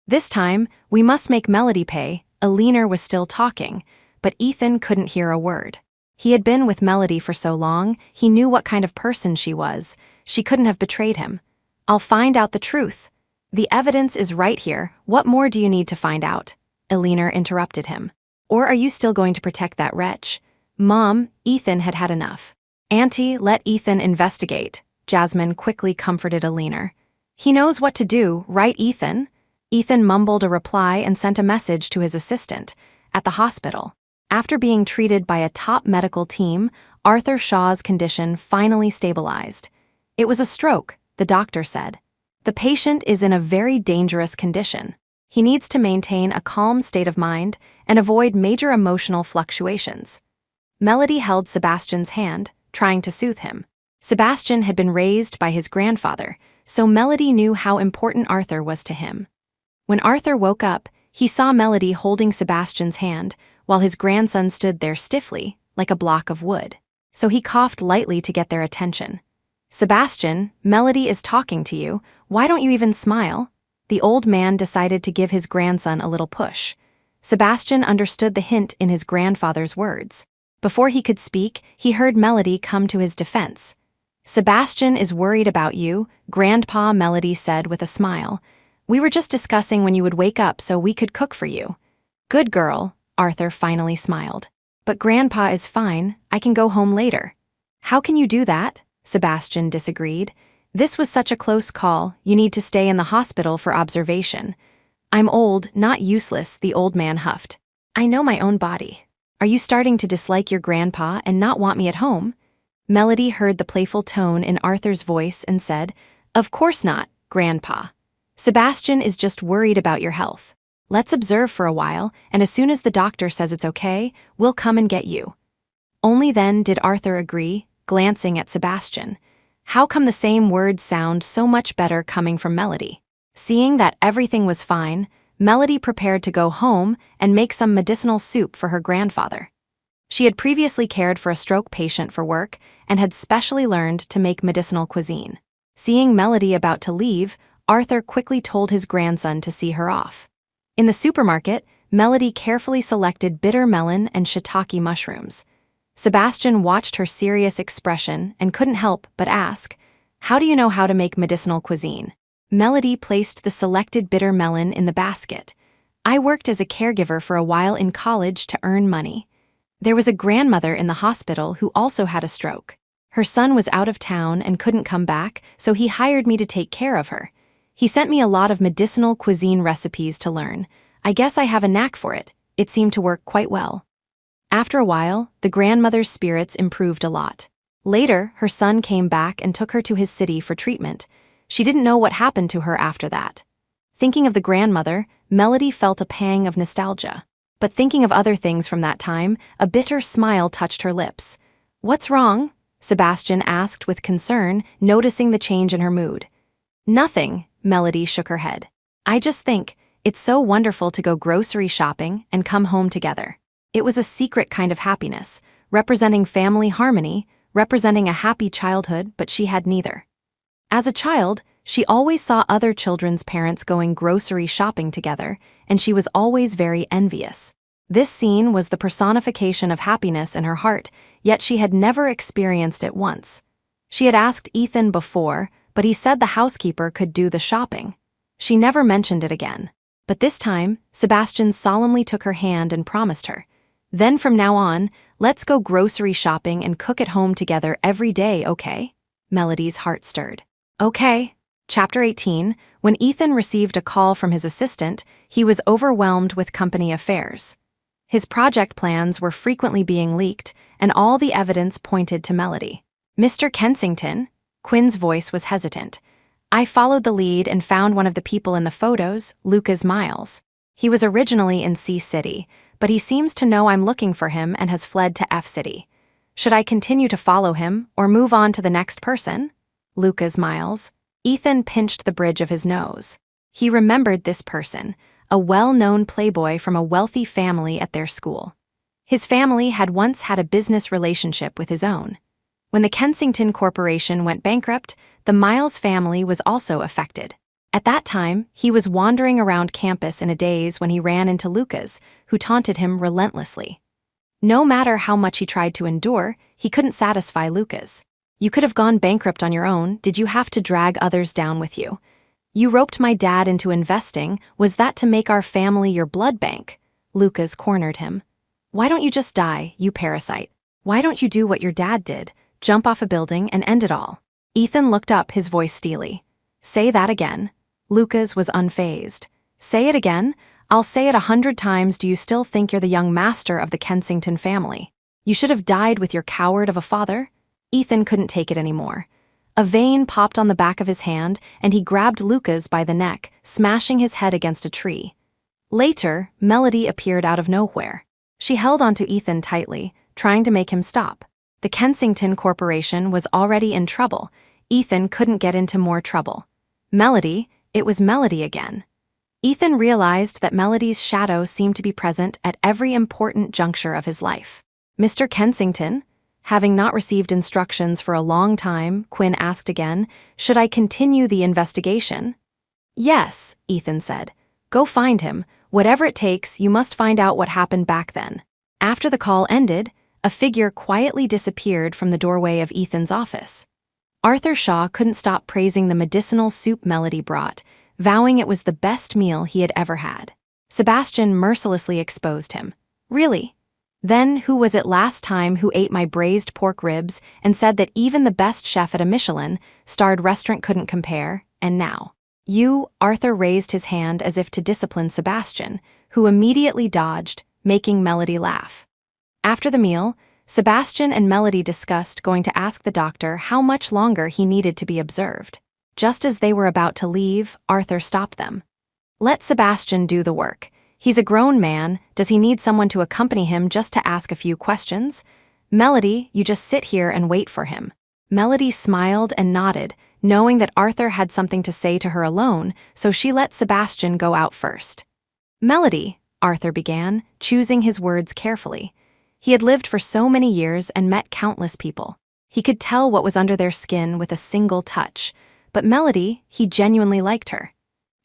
"This time, we must make Melody pay." Billionaire was still talking, but Ethan couldn't hear a word. He had been with Melody for so long, he knew what kind of person she was. She couldn't have betrayed him. "I'll find out the truth." "The evidence is right here. What more do you need to find out?" Billionaire interrupted him. "Or are you still going to protect that wretch?" "Mom," Ethan had had enough. "Auntie, let Ethan investigate." Jasmine quickly comforted Billionaire. "He knows what to do, right, Ethan?" Ethan mumbled a reply and sent a message to his assistant. At the hospital, after being treated by a top medical team, Arthur Shaw's condition finally stabilized. It was a stroke, the doctor said. The patient is in a very dangerous condition. He needs to maintain a calm state of mind and avoid major emotional fluctuations. Melody held Sebastian's hand, trying to soothe him. Sebastian had been raised by his grandfather, so Melody knew how important Arthur was to him. When Arthur woke up, he saw Melody holding Sebastian's hand, while his grandson stood there stiffly, like a block of wood. So he coughed lightly to get their attention. "Sebastian, Melody is talking to you. Why don't you even smile?" The old man decided to give his grandson a little push. Sebastian understood the hint in his grandfather's words. Before he could speak, he heard Melody come to his defense. "Sebastian is worried about you," Grandpa, Melody said with a smile. "We were just discussing when you would wake up so we could cook for you." "Good girl," Arthur finally smiled. "But Grandpa is fine. I can go home later." "How can you do that?" Sebastian disagreed. "This was such a close call. You need to stay in the hospital for observation." "I'm old, not useless," the old man huffed. "I know my own body." "Are you starting to dislike your grandpa and not want me at home?" Melody heard the playful tone in Arthur's voice and said, "Of course not, Grandpa. Sebastian is just worried about your health. Let's observe for a while, and as soon as the doctor says it's okay, we'll come and get you." Only then did Arthur agree, glancing at Sebastian. How come the same words sound so much better coming from Melody? Seeing that everything was fine, Melody prepared to go home and make some medicinal soup for her grandfather. She had previously cared for a stroke patient for work and had specially learned to make medicinal cuisine. Seeing Melody about to leave, Arthur quickly told his grandson to see her off. In the supermarket, Melody carefully selected bitter melon and shiitake mushrooms. Sebastian watched her serious expression and couldn't help but ask, "How do you know how to make medicinal cuisine?" Melody placed the selected bitter melon in the basket. "I worked as a caregiver for a while in college to earn money. There was a grandmother in the hospital who also had a stroke. Her son was out of town and couldn't come back, so he hired me to take care of her. He sent me a lot of medicinal cuisine recipes to learn. I guess I have a knack for it. It seemed to work quite well." After a while, the grandmother's spirits improved a lot. Later, her son came back and took her to his city for treatment. She didn't know what happened to her after that. Thinking of the grandmother, Melody felt a pang of nostalgia. But thinking of other things from that time, a bitter smile touched her lips. "What's wrong?" Sebastian asked with concern, noticing the change in her mood. "Nothing," Melody shook her head. "I just think it's so wonderful to go grocery shopping and come home together." It was a secret kind of happiness, representing family harmony, representing a happy childhood, but she had neither. As a child, she always saw other children's parents going grocery shopping together, and she was always very envious. This scene was the personification of happiness in her heart, yet she had never experienced it once. She had asked Ethan before, but he said the housekeeper could do the shopping. She never mentioned it again. But this time, Sebastian solemnly took her hand and promised her, "Then from now on, let's go grocery shopping and cook at home together every day, okay?" Melody's heart stirred. "Okay." Chapter 18. When Ethan received a call from his assistant, he was overwhelmed with company affairs. His project plans were frequently being leaked, and all the evidence pointed to Melody. "Mr. Kensington?" Quinn's voice was hesitant. "I followed the lead and found one of the people in the photos, Lucas Miles. He was originally in C City, but he seems to know I'm looking for him and has fled to F City. Should I continue to follow him or move on to the next person?" Lucas Miles. Ethan pinched the bridge of his nose. He remembered this person, a well-known playboy from a wealthy family at their school. His family had once had a business relationship with his own. When the Kensington Corporation went bankrupt, the Miles family was also affected. At that time, he was wandering around campus in a daze when he ran into Lucas, who taunted him relentlessly. No matter how much he tried to endure, he couldn't satisfy Lucas. "You could have gone bankrupt on your own. Did you have to drag others down with you? You roped my dad into investing. Was that to make our family your blood bank?" Lucas cornered him. "Why don't you just die, you parasite? Why don't you do what your dad did, jump off a building and end it all?" Ethan looked up, his voice steely. "Say that again." Lucas was unfazed. "Say it again? I'll say it 100 times. Do you still think you're the young master of the Kensington family? You should have died with your coward of a father." Ethan couldn't take it anymore. A vein popped on the back of his hand, and he grabbed Lucas by the neck, smashing his head against a tree. Later, Melody appeared out of nowhere. She held onto Ethan tightly, trying to make him stop. The Kensington Corporation was already in trouble. Ethan couldn't get into more trouble. Melody, it was Melody again. Ethan realized that Melody's shadow seemed to be present at every important juncture of his life. "Mr. Kensington?" Having not received instructions for a long time, Quinn asked again, "Should I continue the investigation?" "Yes," Ethan said. "Go find him. Whatever it takes, you must find out what happened back then." After the call ended, a figure quietly disappeared from the doorway of Ethan's office. Arthur Shaw couldn't stop praising the medicinal soup Melody brought, vowing it was the best meal he had ever had. Sebastian mercilessly exposed him. "Really? Then who was it last time who ate my braised pork ribs and said that even the best chef at a Michelin-starred restaurant couldn't compare, and now?" "You," Arthur raised his hand as if to discipline Sebastian, who immediately dodged, making Melody laugh. After the meal, Sebastian and Melody discussed going to ask the doctor how much longer he needed to be observed. Just as they were about to leave, Arthur stopped them. "Let Sebastian do the work. He's a grown man. Does he need someone to accompany him just to ask a few questions? Melody, you just sit here and wait for him." Melody smiled and nodded, knowing that Arthur had something to say to her alone, so she let Sebastian go out first. "Melody," Arthur began, choosing his words carefully. He had lived for so many years and met countless people. He could tell what was under their skin with a single touch, but Melody, he genuinely liked her.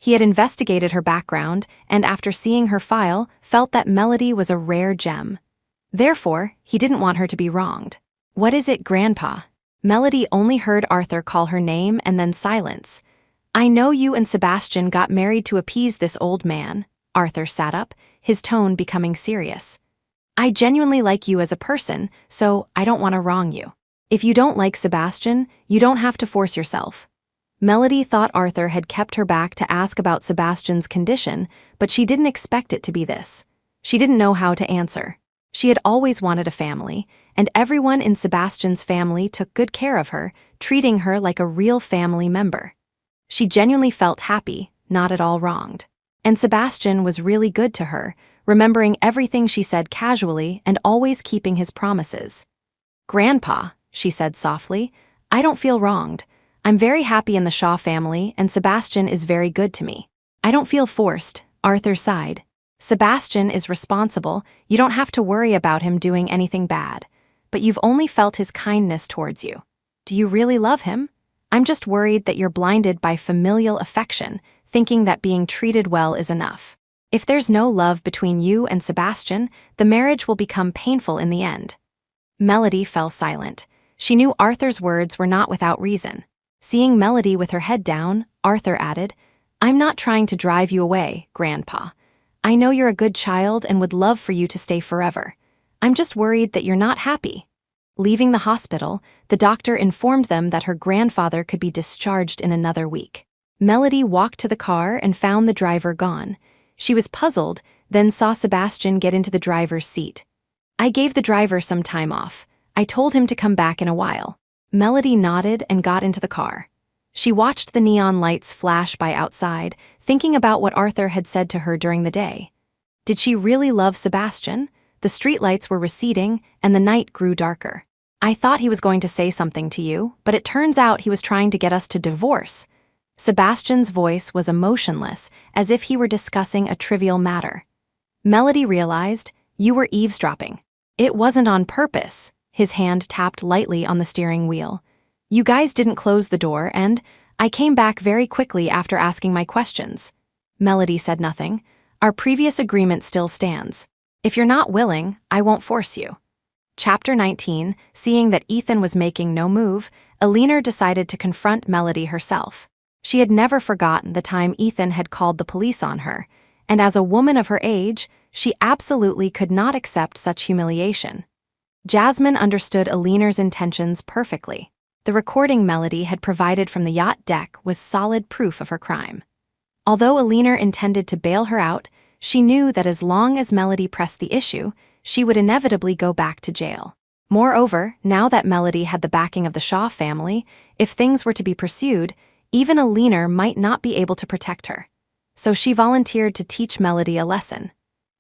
He had investigated her background and, after seeing her file, felt that Melody was a rare gem. Therefore, he didn't want her to be wronged. "What is it, Grandpa?" Melody only heard Arthur call her name and then silence. "I know you and Sebastian got married to appease this old man." Arthur sat up, his tone becoming serious. "I genuinely like you as a person, so I don't want to wrong you. If you don't like Sebastian, you don't have to force yourself." Melody thought Arthur had kept her back to ask about Sebastian's condition, but she didn't expect it to be this. She didn't know how to answer. She had always wanted a family, and everyone in Sebastian's family took good care of her, treating her like a real family member. She genuinely felt happy, not at all wronged. And Sebastian was really good to her, remembering everything she said casually and always keeping his promises. "Grandpa," she said softly, "I don't feel wronged. I'm very happy in the Shaw family, and Sebastian is very good to me. I don't feel forced." Arthur sighed. "Sebastian is responsible, you don't have to worry about him doing anything bad. But you've only felt his kindness towards you. Do you really love him? I'm just worried that you're blinded by familial affection, thinking that being treated well is enough. If there's no love between you and Sebastian, the marriage will become painful in the end." Melody fell silent. She knew Arthur's words were not without reason. Seeing Melody with her head down, Arthur added, "I'm not trying to drive you away, Grandpa. I know you're a good child and would love for you to stay forever. I'm just worried that you're not happy." Leaving the hospital, the doctor informed them that her grandfather could be discharged in another week. Melody walked to the car and found the driver gone. She was puzzled, then saw Sebastian get into the driver's seat. "I gave the driver some time off. I told him to come back in a while." Melody nodded and got into the car. She watched the neon lights flash by outside, thinking about what Arthur had said to her during the day. Did she really love Sebastian? The streetlights were receding, and the night grew darker. "I thought he was going to say something to you, but it turns out he was trying to get us to divorce." Sebastian's voice was emotionless, as if he were discussing a trivial matter. Melody realized, "You were eavesdropping." "It wasn't on purpose." His hand tapped lightly on the steering wheel. "You guys didn't close the door, and I came back very quickly after asking my questions." Melody said nothing. "Our previous agreement still stands. If you're not willing, I won't force you." Chapter 19, seeing that Ethan was making no move, Eleanor decided to confront Melody herself. She had never forgotten the time Ethan had called the police on her, and as a woman of her age, she absolutely could not accept such humiliation. Jasmine understood Eleanor's intentions perfectly. The recording Melody had provided from the yacht deck was solid proof of her crime. Although Eleanor intended to bail her out, she knew that as long as Melody pressed the issue, she would inevitably go back to jail. Moreover, now that Melody had the backing of the Shaw family, if things were to be pursued, even Eleanor might not be able to protect her. So she volunteered to teach Melody a lesson.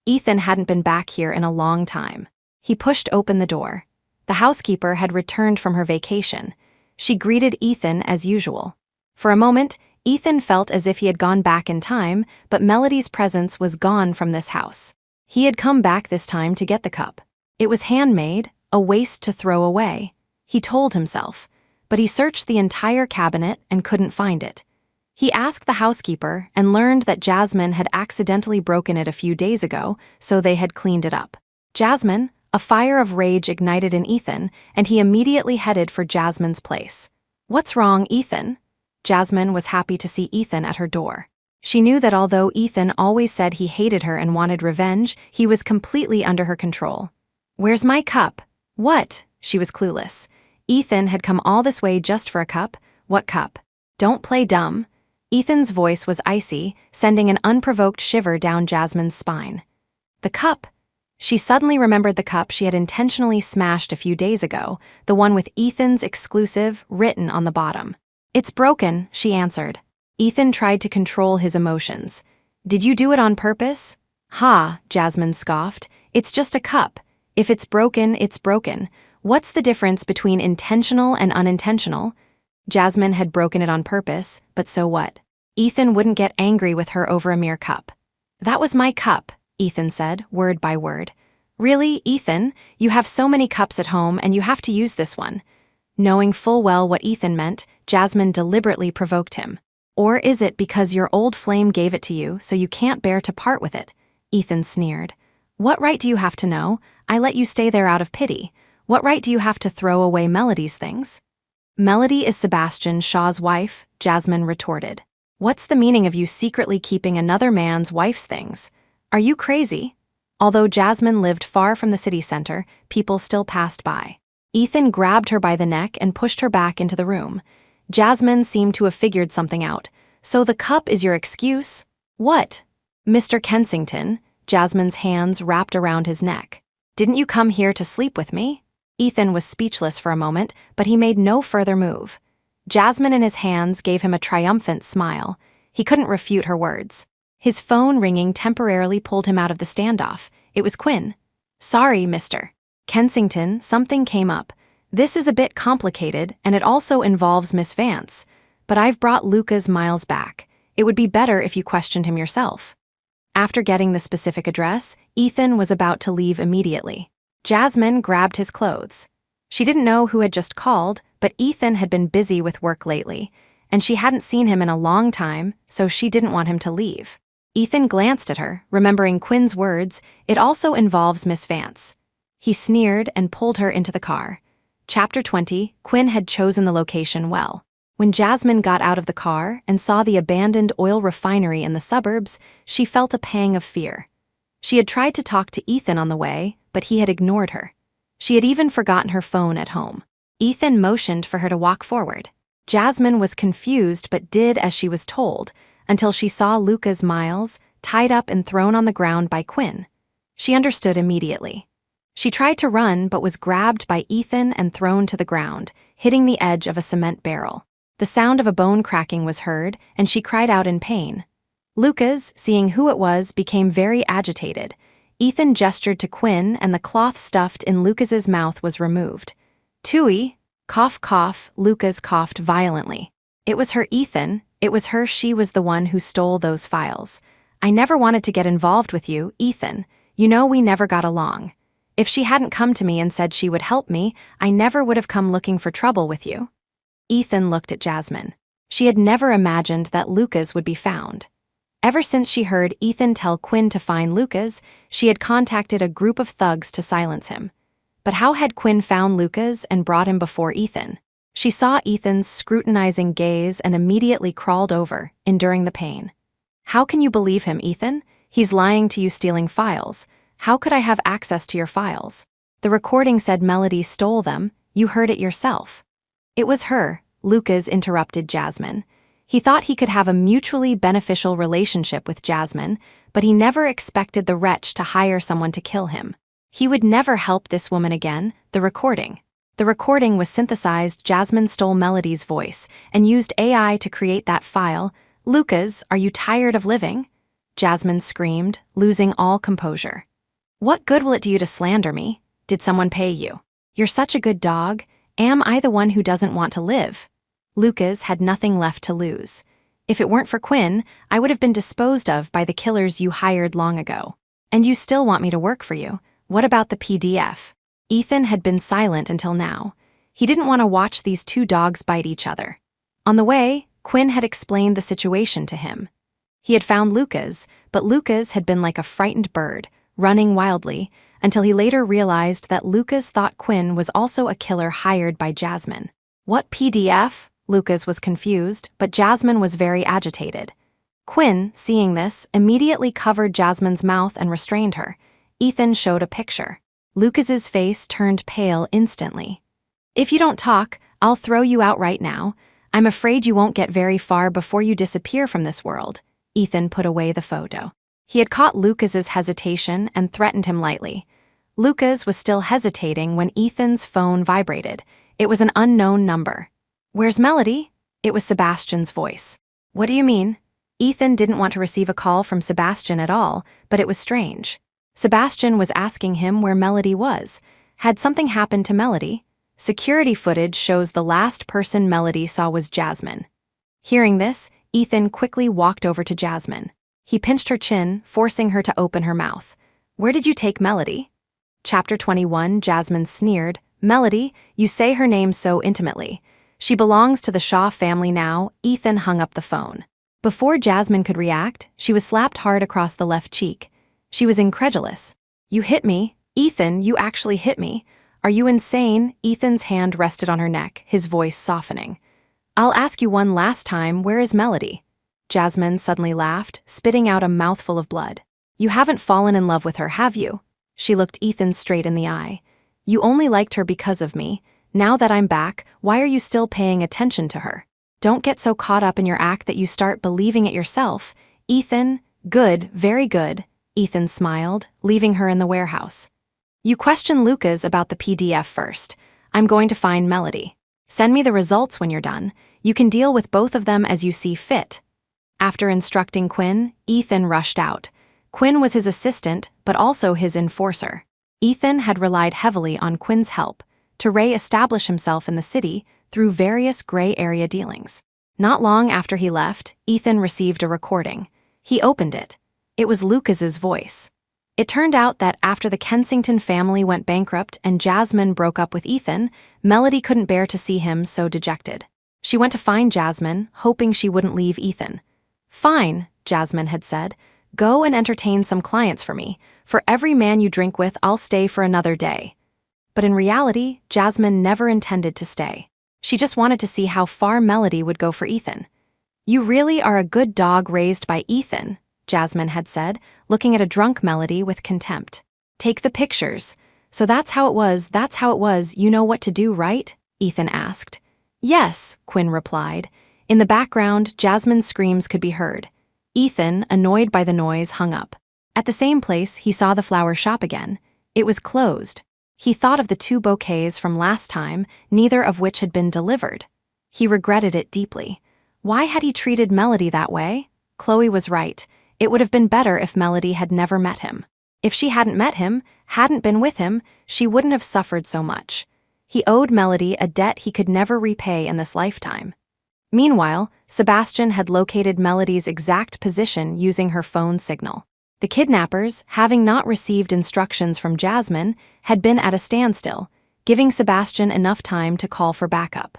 Ethan hadn't been back here in a long time. He pushed open the door. The housekeeper had returned from her vacation. She greeted Ethan as usual. For a moment, Ethan felt as if he had gone back in time, but Melody's presence was gone from this house. He had come back this time to get the cup. It was handmade, a waste to throw away. He told himself, but he searched the entire cabinet and couldn't find it. He asked the housekeeper and learned that Jasmine had accidentally broken it a few days ago, so they had cleaned it up. Jasmine, a fire of rage ignited in Ethan, and he immediately headed for Jasmine's place. "What's wrong, Ethan?" Jasmine was happy to see Ethan at her door. She knew that although Ethan always said he hated her and wanted revenge, he was completely under her control. "Where's my cup?" "What?" She was clueless. Ethan had come all this way just for a cup? What cup? "Don't play dumb." Ethan's voice was icy, sending an unprovoked shiver down Jasmine's spine. "The cup." She suddenly remembered the cup she had intentionally smashed a few days ago, the one with Ethan's exclusive written on the bottom. "It's broken," she answered. Ethan tried to control his emotions. "Did you do it on purpose?" "Ha," Jasmine scoffed. "It's just a cup. If it's broken, it's broken. What's the difference between intentional and unintentional?" Jasmine had broken it on purpose, but so what? Ethan wouldn't get angry with her over a mere cup. "That was my cup," Ethan said, word by word. "Really, Ethan? You have so many cups at home and you have to use this one." Knowing full well what Ethan meant, Jasmine deliberately provoked him. Or is it because your old flame gave it to you so you can't bear to part with it? Ethan sneered. What right do you have to know? I let you stay there out of pity. What right do you have to throw away Melody's things? Melody is Sebastian Shaw's wife, Jasmine retorted. What's the meaning of you secretly keeping another man's wife's things? Are you crazy? Although Jasmine lived far from the city center, people still passed by. Ethan grabbed her by the neck and pushed her back into the room. Jasmine seemed to have figured something out. So the cup is your excuse? What? Mr. Kensington, Jasmine's hands wrapped around his neck. Didn't you come here to sleep with me? Ethan was speechless for a moment, but he made no further move. Jasmine in his hands gave him a triumphant smile. He couldn't refute her words. His phone ringing temporarily pulled him out of the standoff. It was Quinn. Sorry, Mr. Kensington, something came up. This is a bit complicated, and it also involves Miss Vance. But I've brought Luca's Miles back. It would be better if you questioned him yourself. After getting the specific address, Ethan was about to leave immediately. Jasmine grabbed his clothes. She didn't know who had just called, but Ethan had been busy with work lately, and she hadn't seen him in a long time, so she didn't want him to leave. Ethan glanced at her, remembering Quinn's words, it also involves Miss Vance. He sneered and pulled her into the car. Chapter 20, Quinn had chosen the location well. When Jasmine got out of the car and saw the abandoned oil refinery in the suburbs, she felt a pang of fear. She had tried to talk to Ethan on the way, but he had ignored her. She had even forgotten her phone at home. Ethan motioned for her to walk forward. Jasmine was confused but did as she was told, until she saw Luca's Miles tied up and thrown on the ground by Quinn. She understood immediately. She tried to run but was grabbed by Ethan and thrown to the ground, hitting the edge of a cement barrel. The sound of a bone cracking was heard, and she cried out in pain. Lucas, seeing who it was, became very agitated. Ethan gestured to Quinn, and the cloth stuffed in Lucas's mouth was removed. Tui, cough cough, Lucas coughed violently. It was her, Ethan. It was her. She was the one who stole those files. I never wanted to get involved with you, Ethan. You know we never got along. If she hadn't come to me and said she would help me, I never would have come looking for trouble with you. Ethan looked at Jasmine. She had never imagined that Lucas would be found. Ever since she heard Ethan tell Quinn to find Lucas, she had contacted a group of thugs to silence him. But how had Quinn found Lucas and brought him before Ethan? She saw Ethan's scrutinizing gaze and immediately crawled over, enduring the pain. How can you believe him, Ethan? He's lying to you, stealing files. How could I have access to your files? The recording said Melody stole them. You heard it yourself. It was her, Lucas interrupted Jasmine. He thought he could have a mutually beneficial relationship with Jasmine, but he never expected the wretch to hire someone to kill him. He would never help this woman again. The recording was synthesized. Jasmine stole Melody's voice and used AI to create that file. Lucas, are you tired of living? Jasmine screamed, losing all composure. What good will it do you to slander me? Did someone pay you? You're such a good dog. Am I the one who doesn't want to live? Lucas had nothing left to lose. If it weren't for Quinn, I would have been disposed of by the killers you hired long ago. And you still want me to work for you. What about the PDF? Ethan had been silent until now. He didn't want to watch these two dogs bite each other. On the way, Quinn had explained the situation to him. He had found Lucas, but Lucas had been like a frightened bird, running wildly, until he later realized that Lucas thought Quinn was also a killer hired by Jasmine. What PDF? Lucas was confused, but Jasmine was very agitated. Quinn, seeing this, immediately covered Jasmine's mouth and restrained her. Ethan showed a picture. Lucas's face turned pale instantly. If you don't talk, I'll throw you out right now. I'm afraid you won't get very far before you disappear from this world. Ethan put away the photo. He had caught Lucas's hesitation and threatened him lightly. Lucas was still hesitating when Ethan's phone vibrated. It was an unknown number. Where's Melody? It was Sebastian's voice. What do you mean? Ethan didn't want to receive a call from Sebastian at all, but it was strange. Sebastian was asking him where Melody was. Had something happened to Melody? Security footage shows the last person Melody saw was Jasmine. Hearing this, Ethan quickly walked over to Jasmine. He pinched her chin, forcing her to open her mouth. Where did you take Melody? Chapter 21, Jasmine sneered. Melody, you say her name so intimately. She belongs to the Shaw family now." Ethan hung up the phone. Before Jasmine could react, she was slapped hard across the left cheek. She was incredulous. "You hit me? Ethan, you actually hit me. Are you insane?" Ethan's hand rested on her neck, his voice softening. "I'll ask you one last time, where is Melody?" Jasmine suddenly laughed, spitting out a mouthful of blood. "You haven't fallen in love with her, have you?" She looked Ethan straight in the eye. "You only liked her because of me. Now that I'm back, why are you still paying attention to her? Don't get so caught up in your act that you start believing it yourself." "Ethan, good, very good," Ethan smiled, leaving her in the warehouse. "You question Lucas about the PDF first. I'm going to find Melody. Send me the results when you're done. You can deal with both of them as you see fit." After instructing Quinn, Ethan rushed out. Quinn was his assistant, but also his enforcer. Ethan had relied heavily on Quinn's help to re-establish himself in the city through various gray area dealings. Not long after he left, Ethan received a recording. He opened it. It was Lucas's voice. It turned out that after the Kensington family went bankrupt and Jasmine broke up with Ethan, Melody couldn't bear to see him so dejected. She went to find Jasmine, hoping she wouldn't leave Ethan. "Fine," Jasmine had said. "Go and entertain some clients for me. For every man you drink with, I'll stay for another day." But in reality, Jasmine never intended to stay. She just wanted to see how far Melody would go for Ethan. "You really are a good dog raised by Ethan," Jasmine had said, looking at a drunk Melody with contempt. "Take the pictures. So that's how it was, you know what to do, right?" Ethan asked. "Yes," Quinn replied. In the background, Jasmine's screams could be heard. Ethan, annoyed by the noise, hung up. At the same place, he saw the flower shop again. It was closed. He thought of the 2 bouquets from last time, neither of which had been delivered. He regretted it deeply. Why had he treated Melody that way? Chloe was right. It would have been better if Melody had never met him. If she hadn't met him, hadn't been with him, she wouldn't have suffered so much. He owed Melody a debt he could never repay in this lifetime. Meanwhile, Sebastian had located Melody's exact position using her phone signal. The kidnappers, having not received instructions from Jasmine, had been at a standstill, giving Sebastian enough time to call for backup.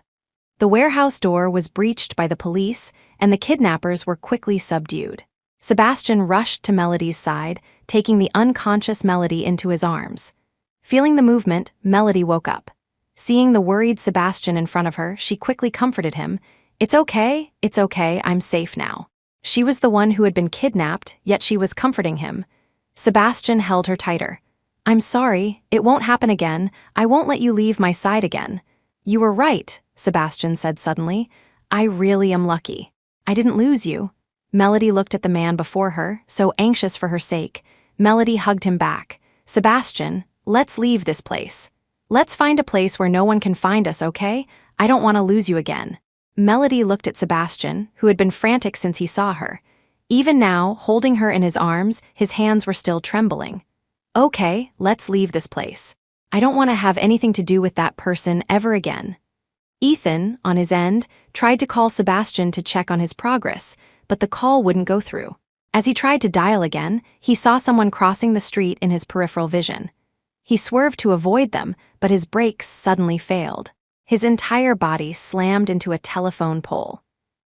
The warehouse door was breached by the police, and the kidnappers were quickly subdued. Sebastian rushed to Melody's side, taking the unconscious Melody into his arms. Feeling the movement, Melody woke up. Seeing the worried Sebastian in front of her, she quickly comforted him. It's okay, I'm safe now." She was the one who had been kidnapped, yet she was comforting him. Sebastian held her tighter. "I'm sorry, it won't happen again. I won't let you leave my side again." "You were right," Sebastian said suddenly. "I really am lucky. I didn't lose you." Melody looked at the man before her, so anxious for her sake. Melody hugged him back. "Sebastian, let's leave this place. Let's find a place where no one can find us, okay? I don't want to lose you again." Melody looked at Sebastian, who had been frantic since he saw her. Even now, holding her in his arms, his hands were still trembling. "Okay, let's leave this place. I don't want to have anything to do with that person ever again." Ethan, on his end, tried to call Sebastian to check on his progress, but the call wouldn't go through. As he tried to dial again, he saw someone crossing the street in his peripheral vision. He swerved to avoid them, but his brakes suddenly failed. His entire body slammed into a telephone pole.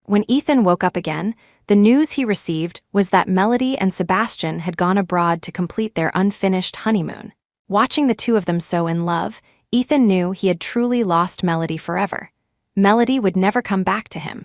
When Ethan woke up again, the news he received was that Melody and Sebastian had gone abroad to complete their unfinished honeymoon. Watching the 2 of them so in love, Ethan knew he had truly lost Melody forever. Melody would never come back to him.